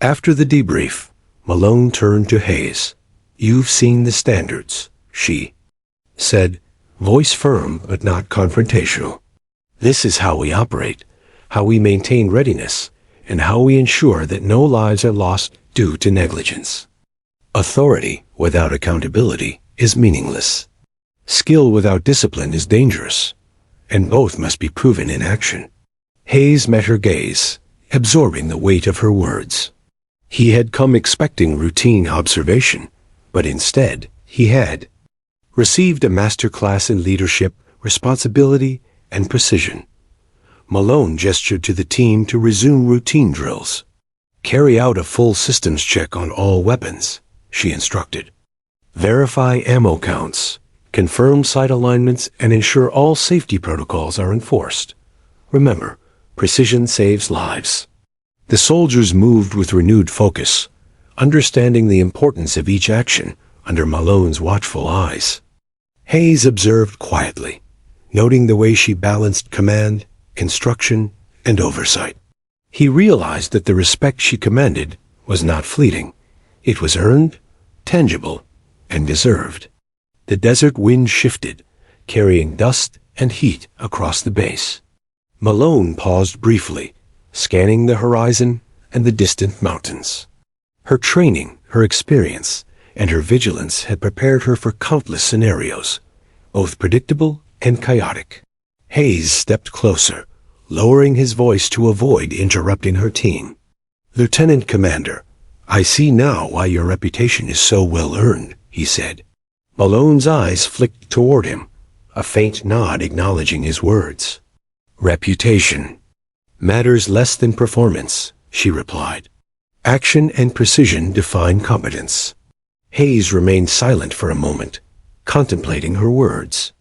After the debrief, Malone turned to Hayes. "You've seen the standards," she said, voice firm but not confrontational. "This is how we operate, how we maintain readiness, and how we ensure that no lives are lost due to negligence. Authority without accountability is meaningless. Skill without discipline is dangerous, and both must be proven in action." Hayes met her gaze, absorbing the weight of her words. He had come expecting routine observation, but instead he had received a masterclass in leadership, responsibility, and precision. Malone gestured to the team to resume routine drills. "Carry out a full systems check on all weapons," she instructed. "Verify ammo counts, confirm sight alignments, and ensure all safety protocols are enforced. Remember, precision saves lives." The soldiers moved with renewed focus, understanding the importance of each action under Malone's watchful eyes. Hayes observed quietly, noting the way she balanced command, instruction, and oversight. He realized that the respect she commanded was not fleeting. It was earned, tangible, and deserved. The desert wind shifted, carrying dust and heat across the base. Malone paused briefly, scanning the horizon and the distant mountains. Her training, her experience, and her vigilance had prepared her for countless scenarios, both predictable and chaotic. Hayes stepped closer, lowering his voice to avoid interrupting her team. "Lieutenant Commander, I see now why your reputation is so well earned," he said. Malone's eyes flicked toward him, a faint nod acknowledging his words. "Reputation matters less than performance," she replied. "Action and precision define competence." Hayes remained silent for a moment, contemplating her words.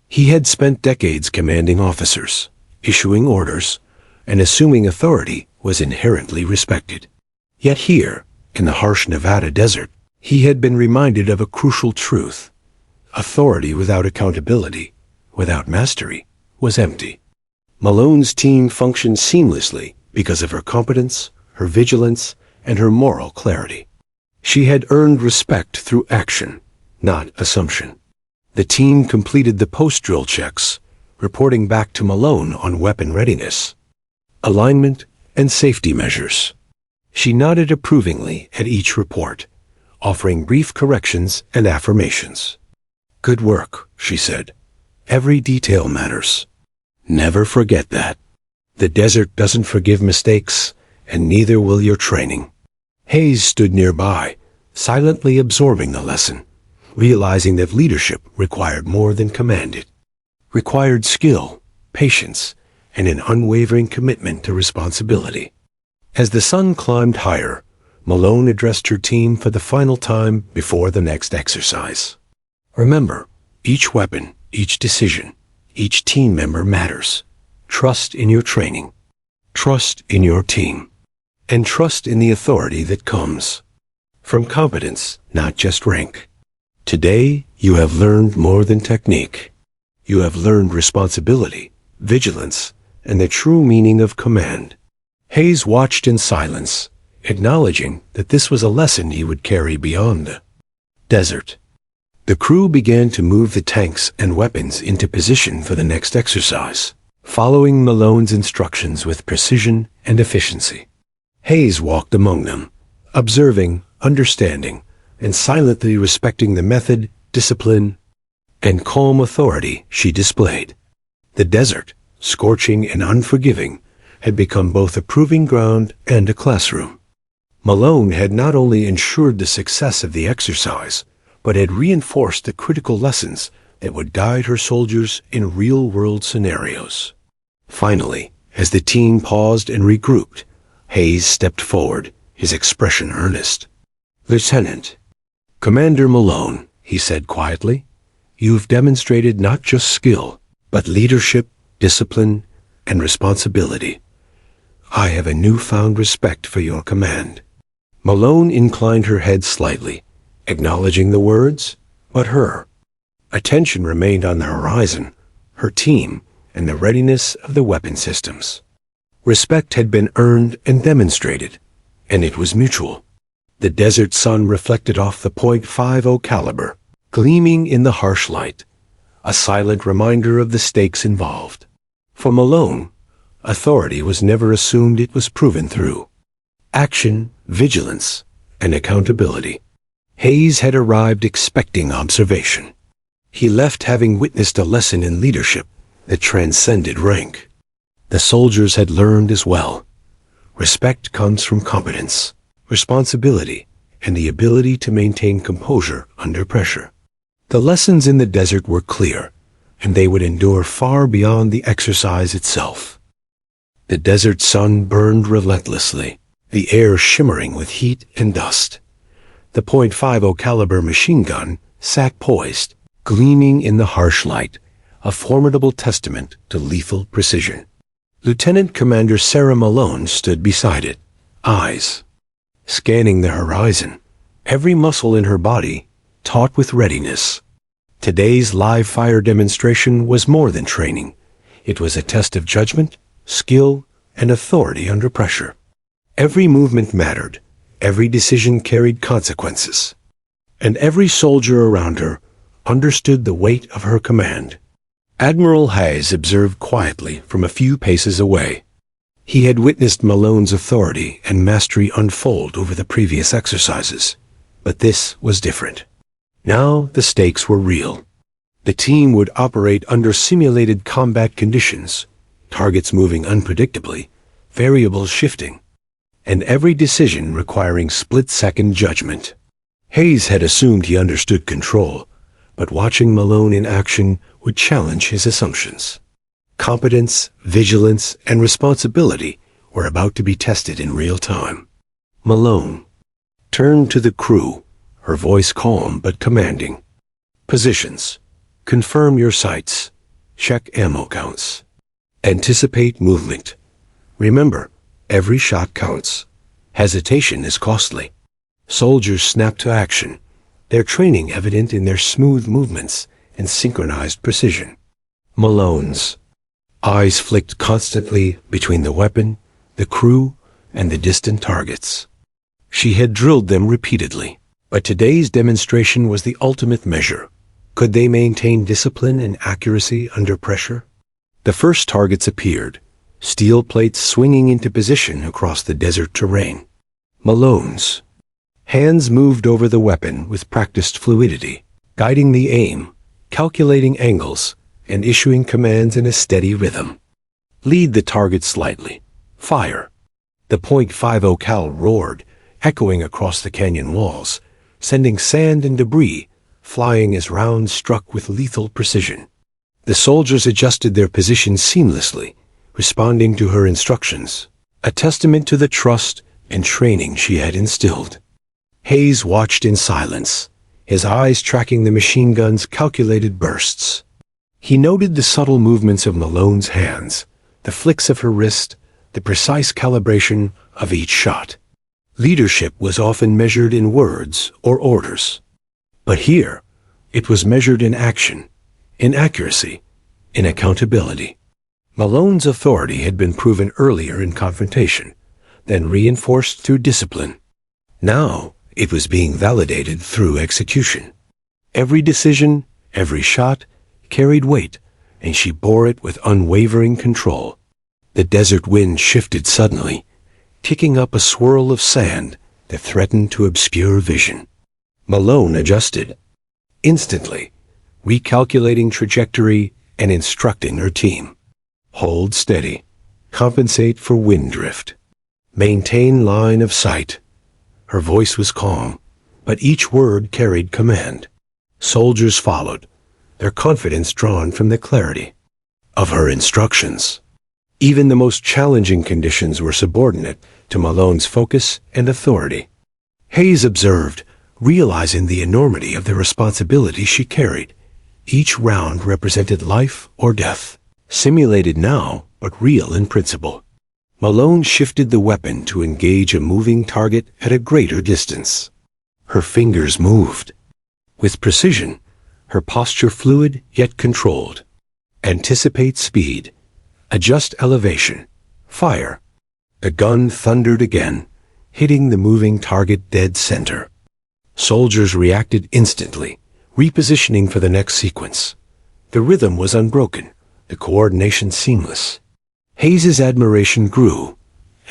He had spent decades commanding officers, issuing orders, and assuming authority was inherently respected. Yet here, in the harsh Nevada desert, he had been reminded of a crucial truth. Authority without accountability, without mastery, was empty. Malone's team functioned seamlessly because of her competence, her vigilance, and her moral clarity. She had earned respect through action, not assumption. The team completed the post-drill checks, reporting back to Malone on weapon readiness, alignment, and safety measures. She nodded approvingly at each report, offering brief corrections and affirmations. "Good work," she said. "Every detail matters. Never forget that. The desert doesn't forgive mistakes, and neither will your training." Hayes stood nearby, silently absorbing the lesson, realizing that leadership required more than command. It required skill, patience, and an unwavering commitment to responsibility. As the sun climbed higher, Malone addressed her team for the final time before the next exercise. "Remember, each weapon, each decision, each team member matters. Trust in your training. Trust in your team. and trust in the authority that comes from competence, not just rank. Today, you have learned more than technique. You have learned responsibility, vigilance, and the true meaning of command. Hayes watched in silence, acknowledging that this was a lesson he would carry beyond the desert. The crew began to move the tanks and weapons into position for the next exercise, following Malone's instructions with precision and efficiency. Hayes walked among them, observing, understanding, and silently respecting the method, discipline, and calm authority she displayed. The desert, scorching and unforgiving, had become both a proving ground and a classroom. Malone had not only ensured the success of the exercise, but had reinforced the critical lessons that would guide her soldiers in real-world scenarios. Finally, as the team paused and regrouped, Hayes stepped forward, his expression earnest. "Lieutenant, Commander Malone," he said quietly, "you've demonstrated not just skill, but leadership, discipline, and responsibility. I have a newfound respect for your command." Malone inclined her head slightly, acknowledging the words, but her attention remained on the horizon, her team, and the readiness of the weapon systems. Respect had been earned and demonstrated, and it was mutual. The desert sun reflected off the .50 caliber, gleaming in the harsh light, a silent reminder of the stakes involved. For Malone, authority was never assumed, it was proven through action, vigilance, and accountability. Hayes had arrived expecting observation. He left having witnessed a lesson in leadership that transcended rank. The soldiers had learned as well. Respect comes from competence, responsibility, and the ability to maintain composure under pressure. The lessons in the desert were clear, and they would endure far beyond the exercise itself. The desert sun burned relentlessly, the air shimmering with heat and dust. The .50 caliber machine gun sat poised, gleaming in the harsh light, a formidable testament to lethal precision. Lieutenant Commander Sarah Malone stood beside it, eyes scanning the horizon, every muscle in her body taut with readiness. Today's live-fire demonstration was more than training. It was a test of judgment, skill, and authority under pressure. Every movement mattered, every decision carried consequences, and every soldier around her understood the weight of her command. Admiral Hayes observed quietly from a few paces away. He had witnessed Malone's authority and mastery unfold over the previous exercises, but this was different. Now the stakes were real. The team would operate under simulated combat conditions, targets moving unpredictably, variables shifting, and every decision requiring split-second judgment. Hayes had assumed he understood control, but watching Malone in action would challenge his assumptions. Competence, vigilance, and responsibility were about to be tested in real time. Malone turned to the crew, her voice calm but commanding. "Positions. Confirm your sights. Check ammo counts. Anticipate movement. Remember, every shot counts. Hesitation is costly." Soldiers snapped to action, their training evident in their smooth movements and synchronized precision. Malone's eyes flicked constantly between the weapon, the crew, and the distant targets. She had drilled them repeatedly, but today's demonstration was the ultimate measure. Could they maintain discipline and accuracy under pressure? The first targets appeared, steel plates swinging into position across the desert terrain. Malone's hands moved over the weapon with practiced fluidity, guiding the aim, calculating angles, and issuing commands in a steady rhythm. "Lead the target slightly. Fire." The .50 cal roared, echoing across the canyon walls, sending sand and debris flying as rounds struck with lethal precision. The soldiers adjusted their positions seamlessly, responding to her instructions, a testament to the trust and training she had instilled. Hayes watched in silence, his eyes tracking the machine gun's calculated bursts. He noted the subtle movements of Malone's hands, the flicks of her wrist, the precise calibration of each shot. Leadership was often measured in words or orders. But here, it was measured in action, in accuracy, in accountability. Malone's authority had been proven earlier in confrontation, then reinforced through discipline. Now, it was being validated through execution. Every decision, every shot, carried weight, and she bore it with unwavering control. The desert wind shifted suddenly, kicking up a swirl of sand that threatened to obscure vision. Malone adjusted, instantly, recalculating trajectory and instructing her team. Hold steady. Compensate for wind drift. Maintain line of sight. Her voice was calm, but each word carried command. Soldiers followed, their confidence drawn from the clarity of her instructions. Even the most challenging conditions were subordinate to Malone's focus and authority. Hayes observed, realizing the enormity of the responsibility she carried. Each round represented life or death, simulated now, but real in principle. Malone shifted the weapon to engage a moving target at a greater distance. Her fingers moved. With precision, her posture fluid yet controlled. Anticipate speed. Adjust elevation. Fire. The gun thundered again, hitting the moving target dead center. Soldiers reacted instantly, repositioning for the next sequence. The rhythm was unbroken, the coordination seamless. Hayes's admiration grew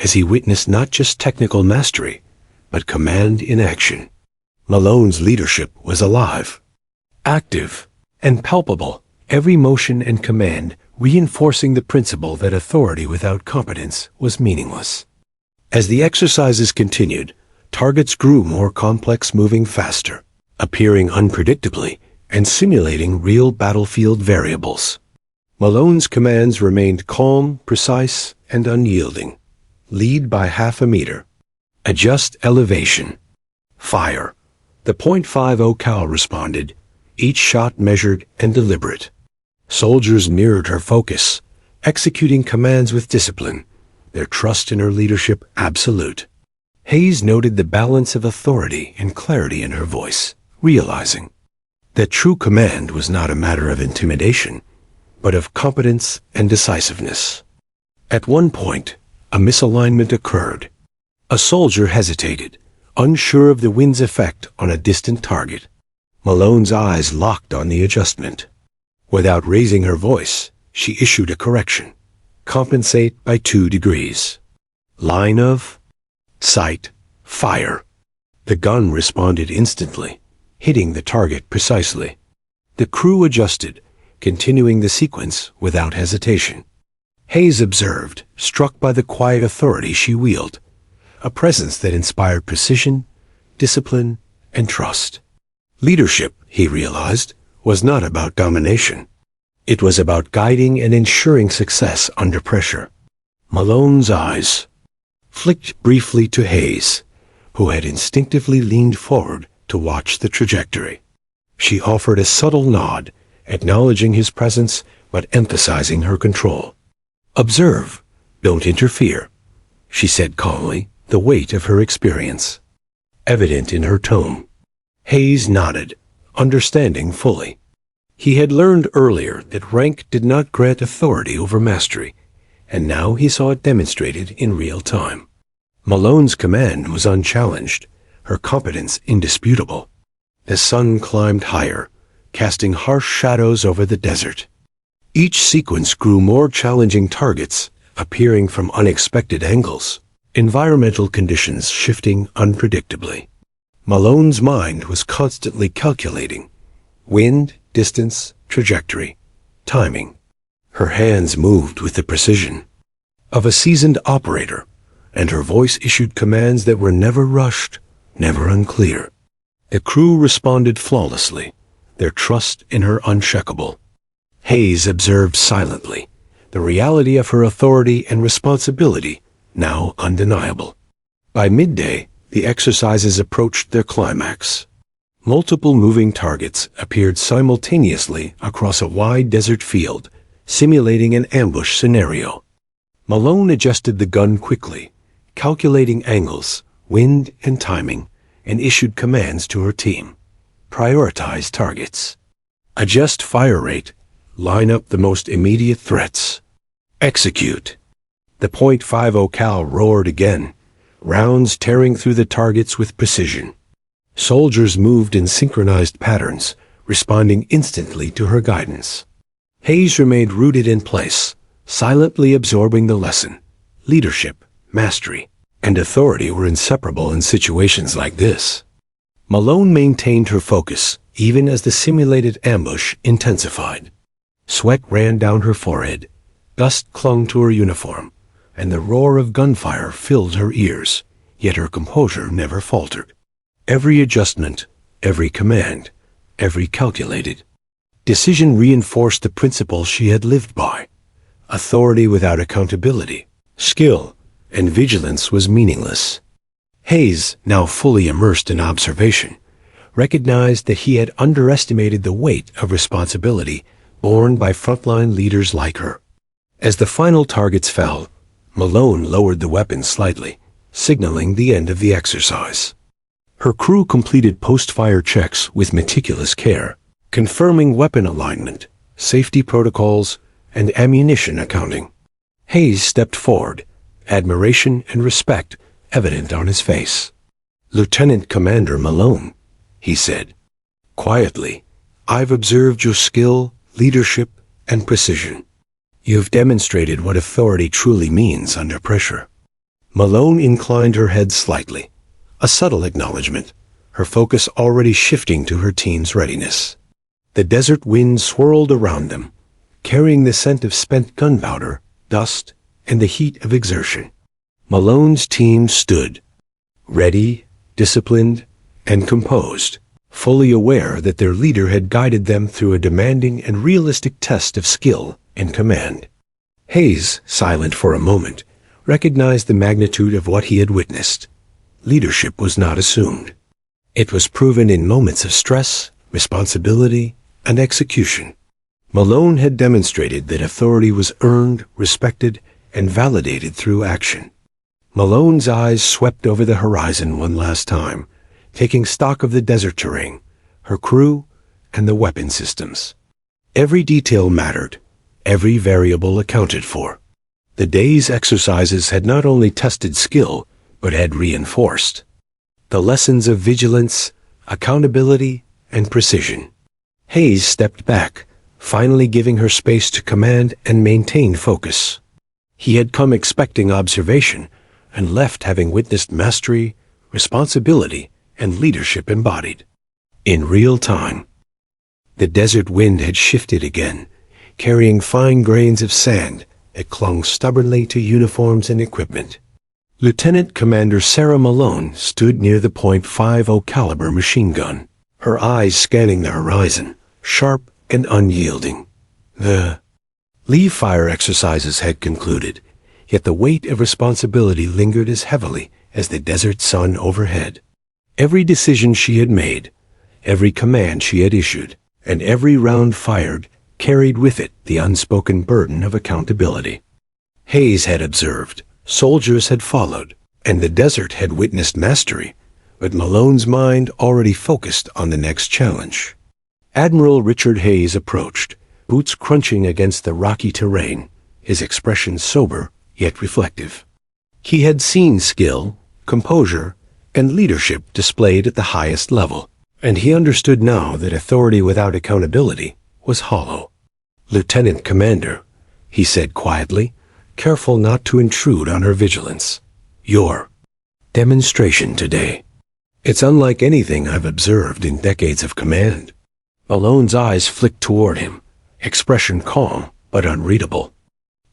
as he witnessed not just technical mastery, but command in action. Malone's leadership was alive, active, and palpable, every motion and command reinforcing the principle that authority without competence was meaningless. As the exercises continued, targets grew more complex, moving faster, appearing unpredictably, and simulating real battlefield variables. Malone's commands remained calm, precise, and unyielding. Lead by half a meter. Adjust elevation. Fire. The .50 cal responded, each shot measured and deliberate. Soldiers mirrored her focus, executing commands with discipline, their trust in her leadership absolute. Hayes noted the balance of authority and clarity in her voice, realizing that true command was not a matter of intimidation, but of competence and decisiveness. At one point, a misalignment occurred. A soldier hesitated, unsure of the wind's effect on a distant target. Malone's eyes locked on the adjustment. Without raising her voice, she issued a correction. Compensate by 2 degrees. Line of sight. Fire. The gun responded instantly, hitting the target precisely. The crew adjusted, continuing the sequence without hesitation. Hayes observed, struck by the quiet authority she wielded, a presence that inspired precision, discipline, and trust. Leadership, he realized, was not about domination. It was about guiding and ensuring success under pressure. Malone's eyes flicked briefly to Hayes, who had instinctively leaned forward to watch the trajectory. She offered a subtle nod, acknowledging his presence but emphasizing her control. Observe, don't interfere, she said calmly, the weight of her experience evident in her tone. Hayes nodded, understanding fully. He had learned earlier that rank did not grant authority over mastery, and now he saw it demonstrated in real time. Malone's command was unchallenged, her competence indisputable. The sun climbed higher, casting harsh shadows over the desert. Each sequence grew more challenging, targets appearing from unexpected angles, environmental conditions shifting unpredictably. Malone's mind was constantly calculating wind, distance, trajectory, timing. Her hands moved with the precision of a seasoned operator, and her voice issued commands that were never rushed, never unclear. The crew responded flawlessly, their trust in her unshakable. Hayes observed silently, the reality of her authority and responsibility now undeniable. By midday, the exercises approached their climax. Multiple moving targets appeared simultaneously across a wide desert field, simulating an ambush scenario. Malone adjusted the gun quickly, calculating angles, wind, and timing, and issued commands to her team. Prioritize targets. Adjust fire rate. Line up the most immediate threats. Execute. The .50 cal roared again, rounds tearing through the targets with precision. Soldiers moved in synchronized patterns, responding instantly to her guidance. Hayes remained rooted in place, silently absorbing the lesson. Leadership, mastery, and authority were inseparable in situations like this. Malone maintained her focus, even as the simulated ambush intensified. Sweat ran down her forehead, dust clung to her uniform, and the roar of gunfire filled her ears, yet her composure never faltered. Every adjustment, every command, every calculated decision reinforced the principle she had lived by. Authority without accountability, skill, and vigilance was meaningless. Hayes, now fully immersed in observation, recognized that he had underestimated the weight of responsibility borne by frontline leaders like her. As the final targets fell, Malone lowered the weapon slightly, signaling the end of the exercise. Her crew completed post-fire checks with meticulous care, confirming weapon alignment, safety protocols, and ammunition accounting. Hayes stepped forward, admiration and respect evident on his face. "Lieutenant Commander Malone," he said, quietly, "I've observed your skill, leadership, and precision. You've demonstrated what authority truly means under pressure." Malone inclined her head slightly, a subtle acknowledgement, her focus already shifting to her team's readiness. The desert wind swirled around them, carrying the scent of spent gunpowder, dust, and the heat of exertion. Malone's team stood, ready, disciplined, and composed, fully aware that their leader had guided them through a demanding and realistic test of skill and command. Hayes, silent for a moment, recognized the magnitude of what he had witnessed. Leadership was not assumed. It was proven in moments of stress, responsibility, and execution. Malone had demonstrated that authority was earned, respected, and validated through action. Malone's eyes swept over the horizon one last time, taking stock of the desert terrain, her crew, and the weapon systems. Every detail mattered, every variable accounted for. The day's exercises had not only tested skill, but had reinforced the lessons of vigilance, accountability, and precision. Hayes stepped back, finally giving her space to command and maintain focus. He had come expecting observation, and left having witnessed mastery, responsibility, and leadership embodied. In real time, the desert wind had shifted again, carrying fine grains of sand that clung stubbornly to uniforms and equipment. Lieutenant Commander Sarah Malone stood near the .50 caliber machine gun, her eyes scanning the horizon, sharp and unyielding. The leave fire exercises had concluded, yet the weight of responsibility lingered as heavily as the desert sun overhead. Every decision she had made, every command she had issued, and every round fired carried with it the unspoken burden of accountability. Hayes had observed, soldiers had followed, and the desert had witnessed mastery, but Malone's mind already focused on the next challenge. Admiral Richard Hayes approached, boots crunching against the rocky terrain, his expression sober yet reflective. He had seen skill, composure, and leadership displayed at the highest level, and he understood now that authority without accountability was hollow. "Lieutenant Commander," he said quietly, careful not to intrude on her vigilance, "your demonstration today, it's unlike anything I've observed in decades of command." Malone's eyes flicked toward him, expression calm but unreadable.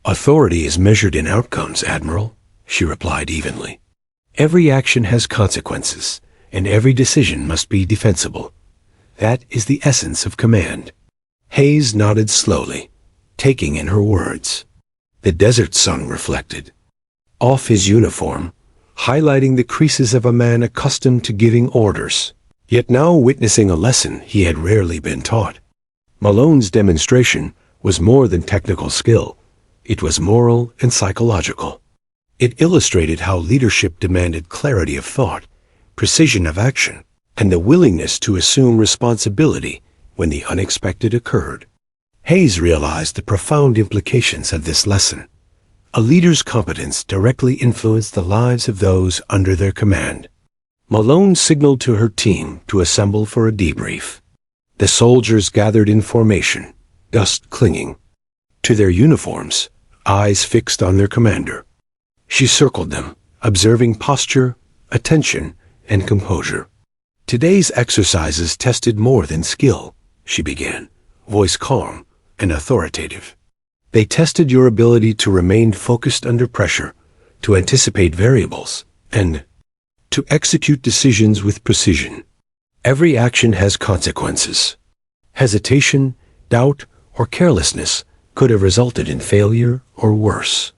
"Authority is measured in outcomes, Admiral," she replied evenly. "Every action has consequences, and every decision must be defensible. That is the essence of command." Hayes nodded slowly, taking in her words. The desert sun reflected off his uniform, highlighting the creases of a man accustomed to giving orders, yet now witnessing a lesson he had rarely been taught. Malone's demonstration was more than technical skill. It was moral and psychological. It illustrated how leadership demanded clarity of thought, precision of action, and the willingness to assume responsibility when the unexpected occurred. Hayes realized the profound implications of this lesson. A leader's competence directly influenced the lives of those under their command. Malone signaled to her team to assemble for a debrief. The soldiers gathered in formation, dust clinging to their uniforms, eyes fixed on their commander. She circled them, observing posture, attention, and composure. Today's exercises tested more than skill, she began, voice calm and authoritative. They tested your ability to remain focused under pressure, to anticipate variables, and to execute decisions with precision. Every action has consequences. Hesitation, doubt, or carelessness could have resulted in failure or worse.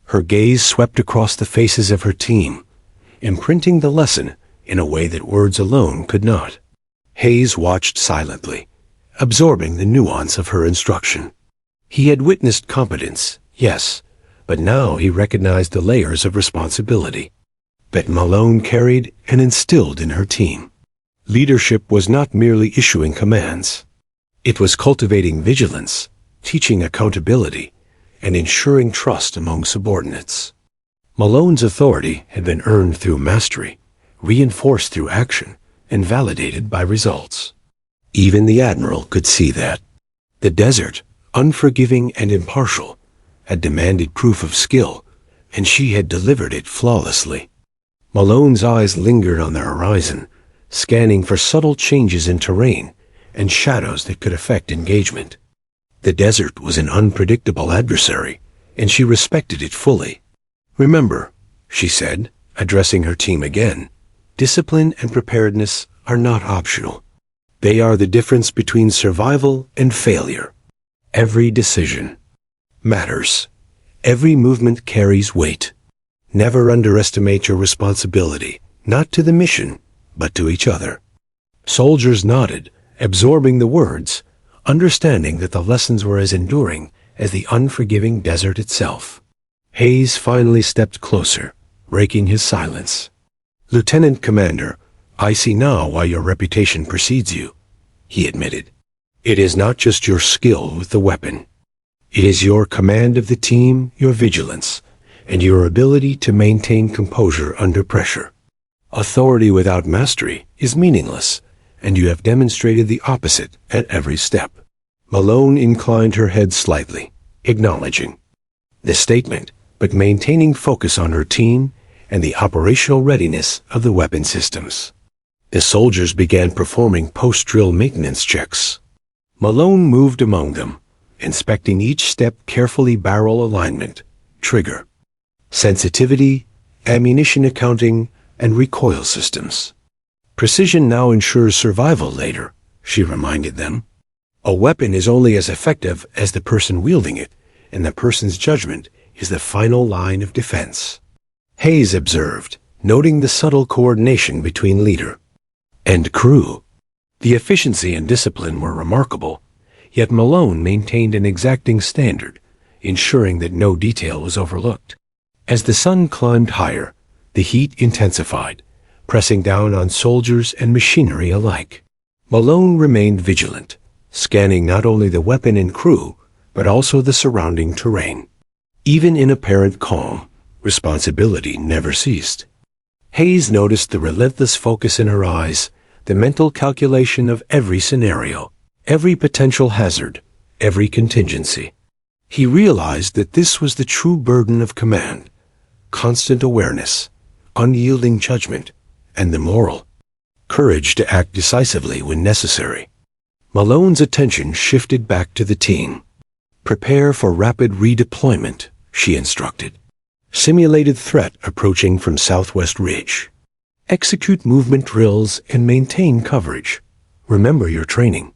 Her gaze swept across the faces of her team, imprinting the lesson in a way that words alone could not. Hayes watched silently, absorbing the nuance of her instruction. He had witnessed competence, yes, but now he recognized the layers of responsibility that Malone carried and instilled in her team. Leadership was not merely issuing commands. It was cultivating vigilance, teaching accountability, and ensuring trust among subordinates. Malone's authority had been earned through mastery, reinforced through action, and validated by results. Even the Admiral could see that. The desert, unforgiving and impartial, had demanded proof of skill, and she had delivered it flawlessly. Malone's eyes lingered on the horizon, scanning for subtle changes in terrain and shadows that could affect engagement. The desert was an unpredictable adversary, and she respected it fully. "Remember," she said, addressing her team again, "discipline and preparedness are not optional. They are the difference between survival and failure. Every decision matters. Every movement carries weight. Never underestimate your responsibility, not to the mission, but to each other." Soldiers nodded, absorbing the words, understanding that the lessons were as enduring as the unforgiving desert itself. Hayes finally stepped closer, breaking his silence. "Lieutenant Commander, I see now why your reputation precedes you," he admitted. "It is not just your skill with the weapon. It is your command of the team, your vigilance, and your ability to maintain composure under pressure. Authority without mastery is meaningless, and you have demonstrated the opposite at every step." Malone inclined her head slightly, acknowledging the statement, but maintaining focus on her team and the operational readiness of the weapon systems. The soldiers began performing post-drill maintenance checks. Malone moved among them, inspecting each step carefully: barrel alignment, trigger, sensitivity, ammunition accounting, and recoil systems. "Precision now ensures survival later," she reminded them. "A weapon is only as effective as the person wielding it, and the person's judgment is the final line of defense." Hayes observed, noting the subtle coordination between leader and crew. The efficiency and discipline were remarkable, yet Malone maintained an exacting standard, ensuring that no detail was overlooked. As the sun climbed higher, the heat intensified, pressing down on soldiers and machinery alike. Malone remained vigilant, scanning not only the weapon and crew, but also the surrounding terrain. Even in apparent calm, responsibility never ceased. Hayes noticed the relentless focus in her eyes, the mental calculation of every scenario, every potential hazard, every contingency. He realized that this was the true burden of command: constant awareness, unyielding judgment, and the moral courage to act decisively when necessary. Malone's attention shifted back to the team. "Prepare for rapid redeployment," she instructed. "Simulated threat approaching from Southwest Ridge. Execute movement drills and maintain coverage. Remember your training.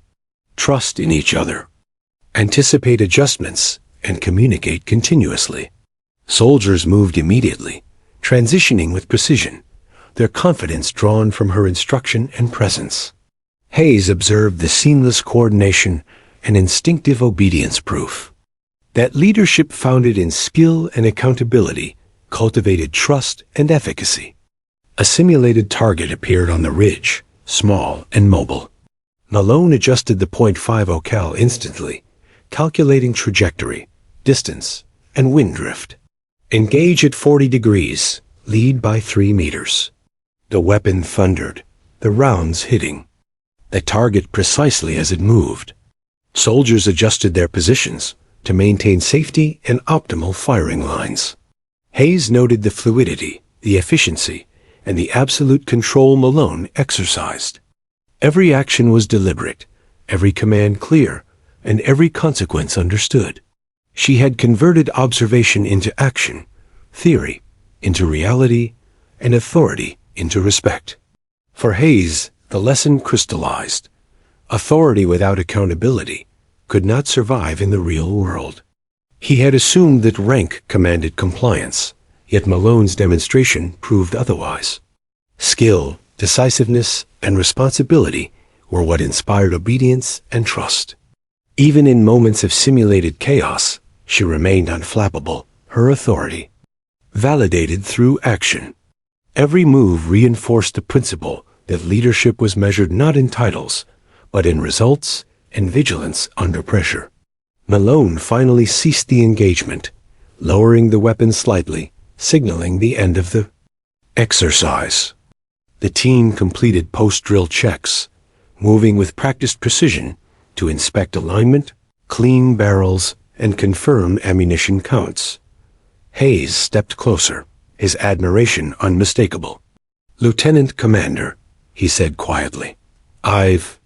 Trust in each other. Anticipate adjustments and communicate continuously." Soldiers moved immediately, transitioning with precision, their confidence drawn from her instruction and presence. Hayes observed the seamless coordination and instinctive obedience proof. That leadership founded in skill and accountability cultivated trust and efficacy. A simulated target appeared on the ridge, small and mobile. Malone adjusted the .50 cal instantly, calculating trajectory, distance, and wind drift. Engage at 40 degrees, lead by 3 meters. The weapon thundered, the rounds hitting the target precisely as it moved. Soldiers adjusted their positions to maintain safety and optimal firing lines. Hayes noted the fluidity, the efficiency, and the absolute control Malone exercised. Every action was deliberate, every command clear, and every consequence understood. She had converted observation into action, theory into reality, and authority into respect. For Hayes, the lesson crystallized. Authority without accountability could not survive in the real world. He had assumed that rank commanded compliance, yet Malone's demonstration proved otherwise. Skill, decisiveness, and responsibility were what inspired obedience and trust. Even in moments of simulated chaos, she remained unflappable, her authority validated through action. Every move reinforced the principle that leadership was measured not in titles, but in results and vigilance under pressure. Malone finally ceased the engagement, lowering the weapon slightly, signaling the end of the exercise. The team completed post-drill checks, moving with practiced precision to inspect alignment, clean barrels, and confirm ammunition counts. Hayes stepped closer, his admiration unmistakable. "Lieutenant Commander," he said quietly, "I've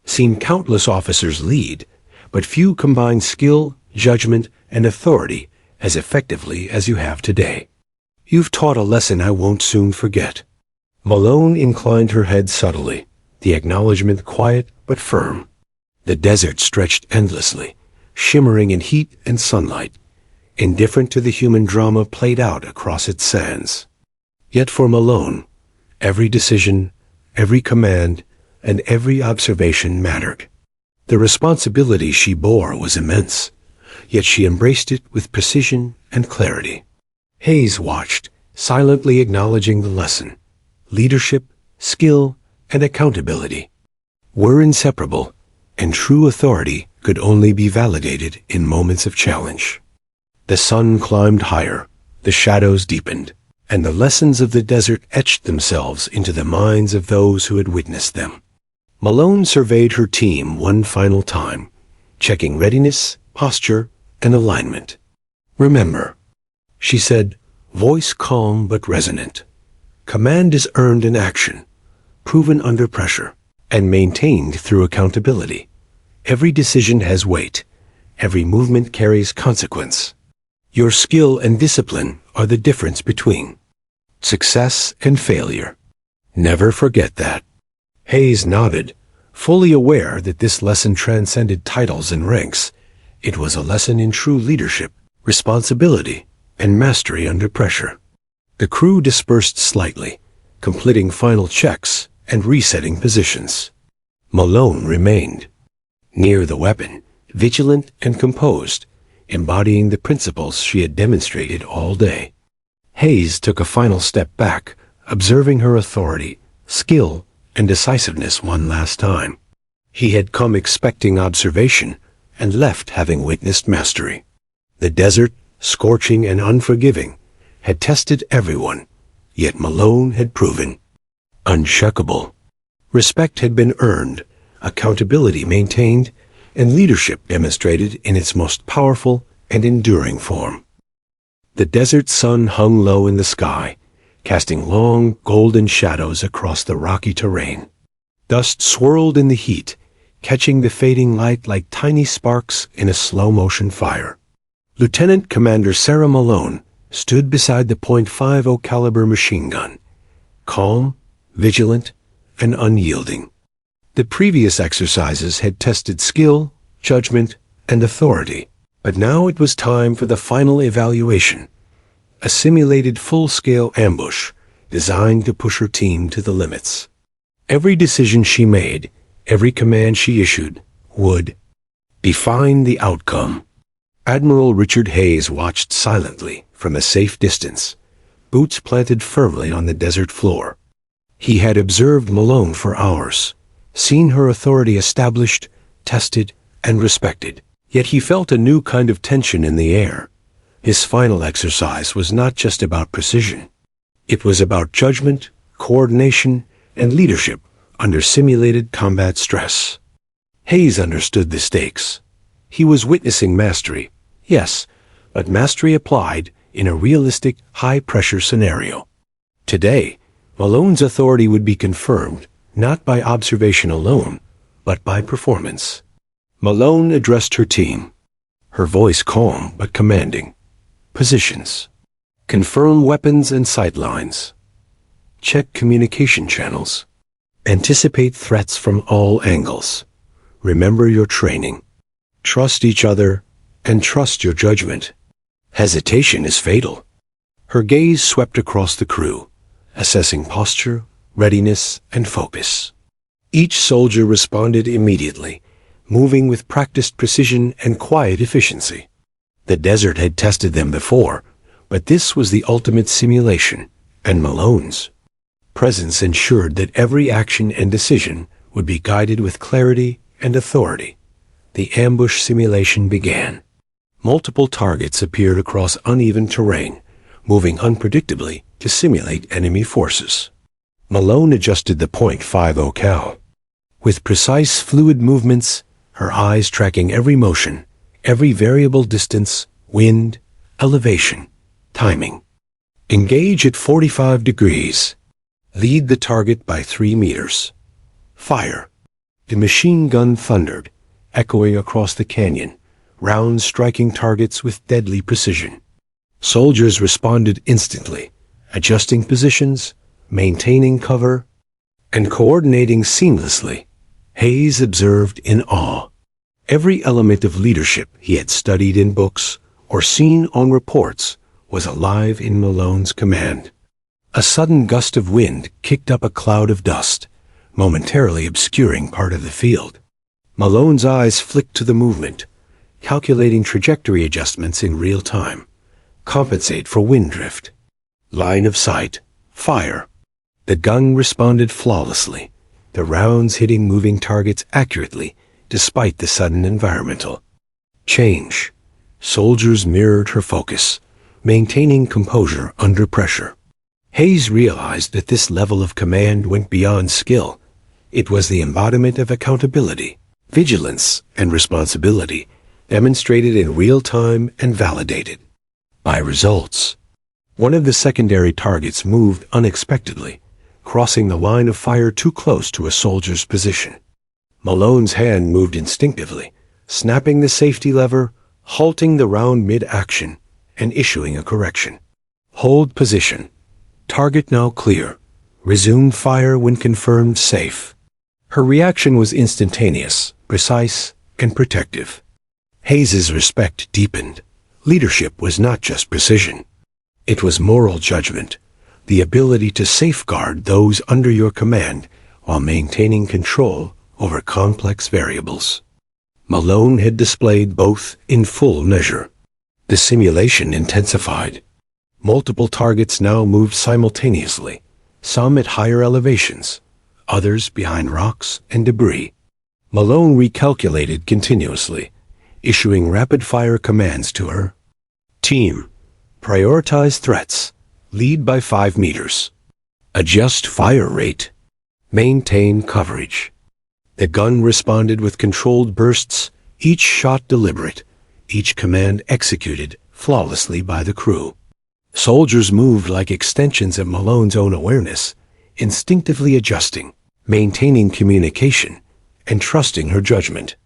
seen countless officers lead, but few combine skill, judgment, and authority as effectively as you have today. You've taught a lesson I won't soon forget." Malone inclined her head subtly, the acknowledgement quiet but firm. The desert stretched endlessly, shimmering in heat and sunlight, indifferent to the human drama played out across its sands. Yet for Malone, every decision, every command, and every observation mattered. The responsibility she bore was immense, yet she embraced it with precision and clarity. Hayes watched, silently acknowledging the lesson. Leadership, skill, and accountability were inseparable, and true authority could only be validated in moments of challenge. The sun climbed higher, the shadows deepened, and the lessons of the desert etched themselves into the minds of those who had witnessed them. Malone surveyed her team one final time, checking readiness, posture, and alignment. "Remember," she said, voice calm but resonant, "command is earned in action, proven under pressure, and maintained through accountability. Every decision has weight. Every movement carries consequence. Your skill and discipline are the difference between success and failure. Never forget that." Hayes nodded, fully aware that this lesson transcended titles and ranks. It was a lesson in true leadership, responsibility, and mastery under pressure. The crew dispersed slightly, completing final checks and resetting positions. Malone remained near the weapon, vigilant and composed, embodying the principles she had demonstrated all day. Hayes took a final step back, observing her authority, skill, and decisiveness one last time. He had come expecting observation and left having witnessed mastery. The desert, scorching and unforgiving, had tested everyone, yet Malone had proven unshakable. Respect had been earned, accountability maintained, and leadership demonstrated in its most powerful and enduring form. The desert sun hung low in the sky, casting long, golden shadows across the rocky terrain. Dust swirled in the heat, catching the fading light like tiny sparks in a slow-motion fire. Lieutenant Commander Sarah Malone stood beside the .50 caliber machine gun, calm, vigilant, and unyielding. The previous exercises had tested skill, judgment, and authority, but now it was time for the final evaluation, a simulated full-scale ambush designed to push her team to the limits. Every decision she made, every command she issued, would define the outcome. Admiral Richard Hayes watched silently from a safe distance, boots planted firmly on the desert floor. He had observed Malone for hours, seen her authority established, tested, and respected. Yet he felt a new kind of tension in the air. His final exercise was not just about precision. It was about judgment, coordination, and leadership under simulated combat stress. Hayes understood the stakes. He was witnessing mastery, yes, but mastery applied in a realistic, high-pressure scenario. Today, Malone's authority would be confirmed not by observation alone, but by performance. Malone addressed her team, her voice calm but commanding. Positions. Confirm weapons and sightlines. Check communication channels. Anticipate threats from all angles. Remember your training. Trust each other and trust your judgment. Hesitation is fatal. Her gaze swept across the crew, assessing posture, readiness, and focus. Each soldier responded immediately, moving with practiced precision and quiet efficiency. The desert had tested them before, but this was the ultimate simulation, and Malone's presence ensured that every action and decision would be guided with clarity and authority. The ambush simulation began. Multiple targets appeared across uneven terrain, moving unpredictably to simulate enemy forces. Malone adjusted the .50 cal. With precise, fluid movements, her eyes tracking every motion, every variable distance, wind, elevation, timing. Engage at 45 degrees. Lead the target by 3 meters. Fire. The machine gun thundered, echoing across the canyon, rounds striking targets with deadly precision. Soldiers responded instantly, adjusting positions, maintaining cover, and coordinating seamlessly. Hayes observed in awe. Every element of leadership he had studied in books or seen on reports was alive in Malone's command. A sudden gust of wind kicked up a cloud of dust, momentarily obscuring part of the field. Malone's eyes flicked to the movement, calculating trajectory adjustments in real time. Compensate for wind drift. Line of sight. Fire. The gun responded flawlessly, the rounds hitting moving targets accurately despite the sudden environmental change. Soldiers mirrored her focus, maintaining composure under pressure. Hayes realized that this level of command went beyond skill. It was the embodiment of accountability, vigilance, and responsibility, demonstrated in real time and validated by results. One of the secondary targets moved unexpectedly, crossing the line of fire too close to a soldier's position. Malone's hand moved instinctively, snapping the safety lever, halting the round mid-action, and issuing a correction. Hold position. Target now clear. Resume fire when confirmed safe. Her reaction was instantaneous, precise, and protective. Hayes's respect deepened. Leadership was not just precision. It was moral judgment, the ability to safeguard those under your command while maintaining control over complex variables. Malone had displayed both in full measure. The simulation intensified. Multiple targets now moved simultaneously, some at higher elevations, others behind rocks and debris. Malone recalculated continuously, issuing rapid-fire commands to her team. Prioritize threats. Lead by 5 meters. Adjust fire rate. Maintain coverage. The gun responded with controlled bursts, each shot deliberate, each command executed flawlessly by the crew. Soldiers moved like extensions of Malone's own awareness, instinctively adjusting, maintaining communication, and trusting her judgment.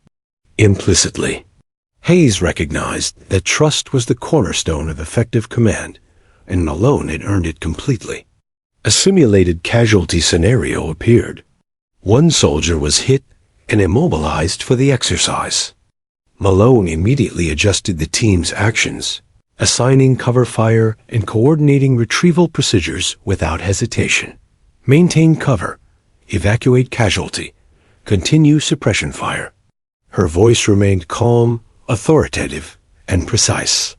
Implicitly, Hayes recognized that trust was the cornerstone of effective command, and Malone had earned it completely. A simulated casualty scenario appeared. One soldier was hit and immobilized for the exercise. Malone immediately adjusted the team's actions, assigning cover fire and coordinating retrieval procedures without hesitation. Maintain cover, evacuate casualty, continue suppression fire. Her voice remained calm, authoritative, and precise.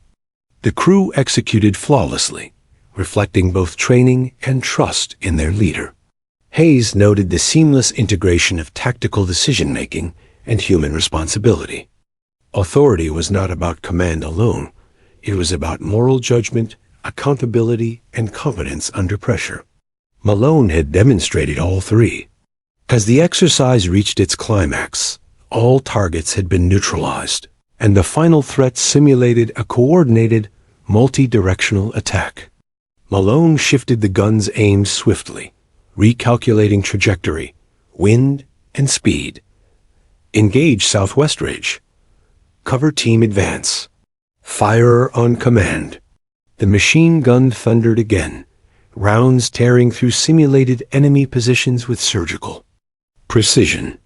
The crew executed flawlessly, reflecting both training and trust in their leader. Hayes noted the seamless integration of tactical decision-making and human responsibility. Authority was not about command alone. It was about moral judgment, accountability, and competence under pressure. Malone had demonstrated all three. As the exercise reached its climax, all targets had been neutralized, and the final threat simulated a coordinated, multi-directional attack. Malone shifted the gun's aim swiftly, recalculating trajectory, wind, and speed. Engage southwest ridge. Cover team advance. Fire on command. The machine gun thundered again, rounds tearing through simulated enemy positions with surgical precision.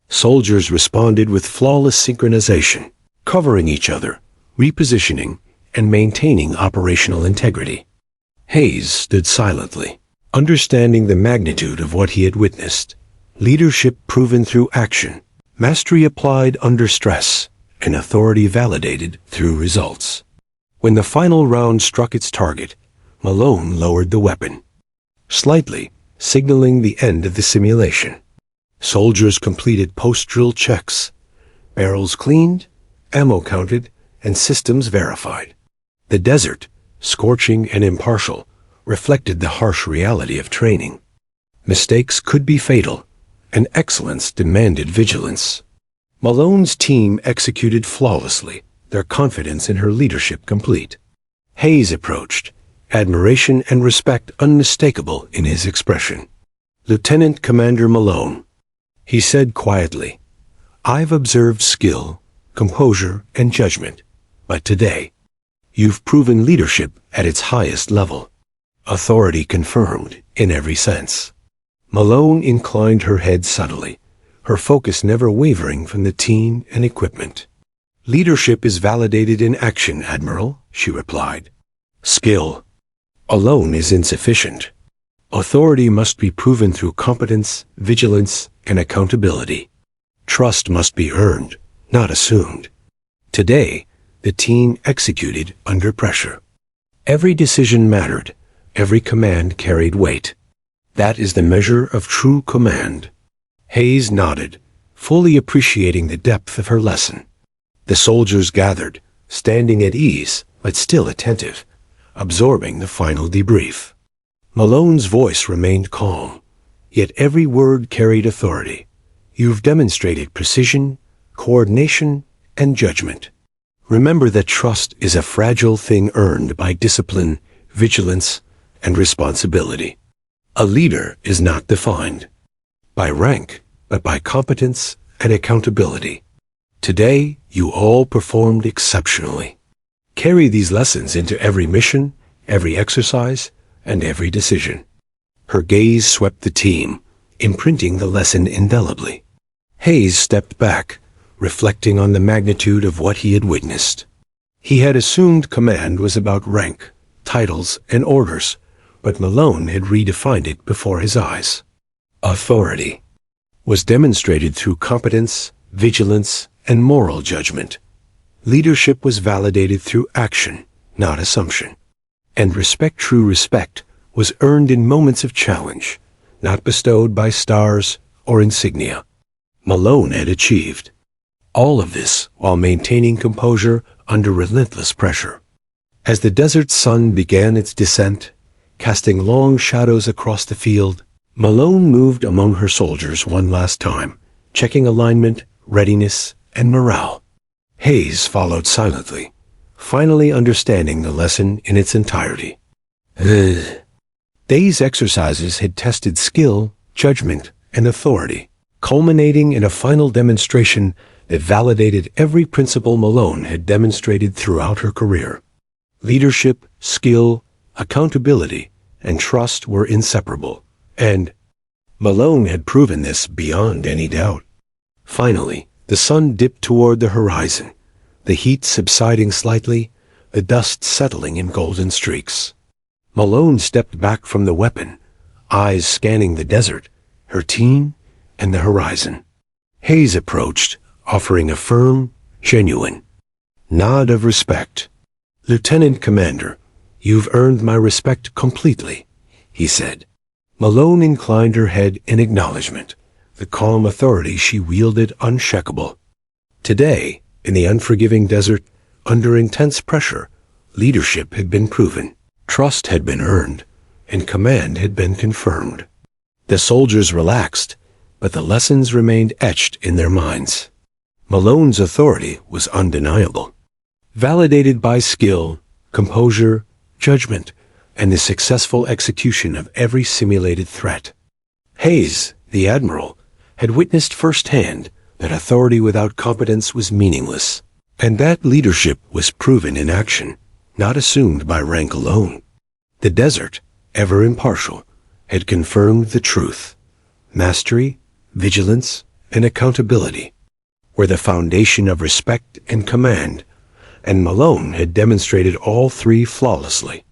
Soldiers responded with flawless synchronization, covering each other, repositioning, and maintaining operational integrity. Hayes stood silently, understanding the magnitude of what he had witnessed. Leadership proven through action, mastery applied under stress, and authority validated through results. When the final round struck its target, Malone lowered the weapon slightly, signaling the end of the simulation. Soldiers completed post-drill checks, barrels cleaned, ammo counted, and systems verified. The desert, scorching and impartial, reflected the harsh reality of training. Mistakes could be fatal, and excellence demanded vigilance. Malone's team executed flawlessly, their confidence in her leadership complete. Hayes approached, admiration and respect unmistakable in his expression. "Lieutenant Commander Malone," he said quietly, "I've observed skill, composure, and judgment, but today, you've proven leadership at its highest level. Authority confirmed in every sense." Malone inclined her head subtly, her focus never wavering from the team and equipment. "Leadership is validated in action, Admiral," she replied. "Skill alone is insufficient. Authority must be proven through competence, vigilance, and accountability. Trust must be earned, not assumed." Today, the team executed under pressure. Every decision mattered, every command carried weight. That is the measure of true command. Hayes nodded, fully appreciating the depth of her lesson. The soldiers gathered, standing at ease, but still attentive, absorbing the final debrief. Malone's voice remained calm, yet every word carried authority. "You've demonstrated precision, coordination, and judgment. Remember that trust is a fragile thing earned by discipline, vigilance, and responsibility. A leader is not defined by rank, but by competence and accountability. Today, you all performed exceptionally. Carry these lessons into every mission, every exercise, and every decision." Her gaze swept the team, imprinting the lesson indelibly. Hayes stepped back, reflecting on the magnitude of what he had witnessed. He had assumed command was about rank, titles, and orders, but Malone had redefined it before his eyes. Authority was demonstrated through competence, vigilance, and moral judgment. Leadership was validated through action, not assumption. And true respect, was earned in moments of challenge, not bestowed by stars or insignia. Malone had achieved all of this while maintaining composure under relentless pressure. As the desert sun began its descent, casting long shadows across the field, Malone moved among her soldiers one last time, checking alignment, readiness, and morale. Hayes followed silently, finally understanding the lesson in its entirety. These exercises had tested skill, judgment, and authority, culminating in a final demonstration that validated every principle Malone had demonstrated throughout her career. Leadership, skill, accountability, and trust were inseparable, and Malone had proven this beyond any doubt. Finally, the sun dipped toward the horizon, the heat subsiding slightly, the dust settling in golden streaks. Malone stepped back from the weapon, eyes scanning the desert, her team, and the horizon. Hayes approached, offering a firm, genuine Nod of respect. "Lieutenant Commander, you've earned my respect completely," he said. Malone inclined her head in acknowledgement, the calm authority she wielded unshakable. Today, in the unforgiving desert, under intense pressure, leadership had been proven, trust had been earned, and command had been confirmed. The soldiers relaxed, but the lessons remained etched in their minds. Malone's authority was undeniable, validated by skill, composure, judgment, and the successful execution of every simulated threat. Hayes, the Admiral, had witnessed firsthand that authority without competence was meaningless, and that leadership was proven in action, not assumed by rank alone. The desert, ever impartial, had confirmed the truth. Mastery, vigilance, and accountability were the foundation of respect and command, and Malone had demonstrated all three flawlessly.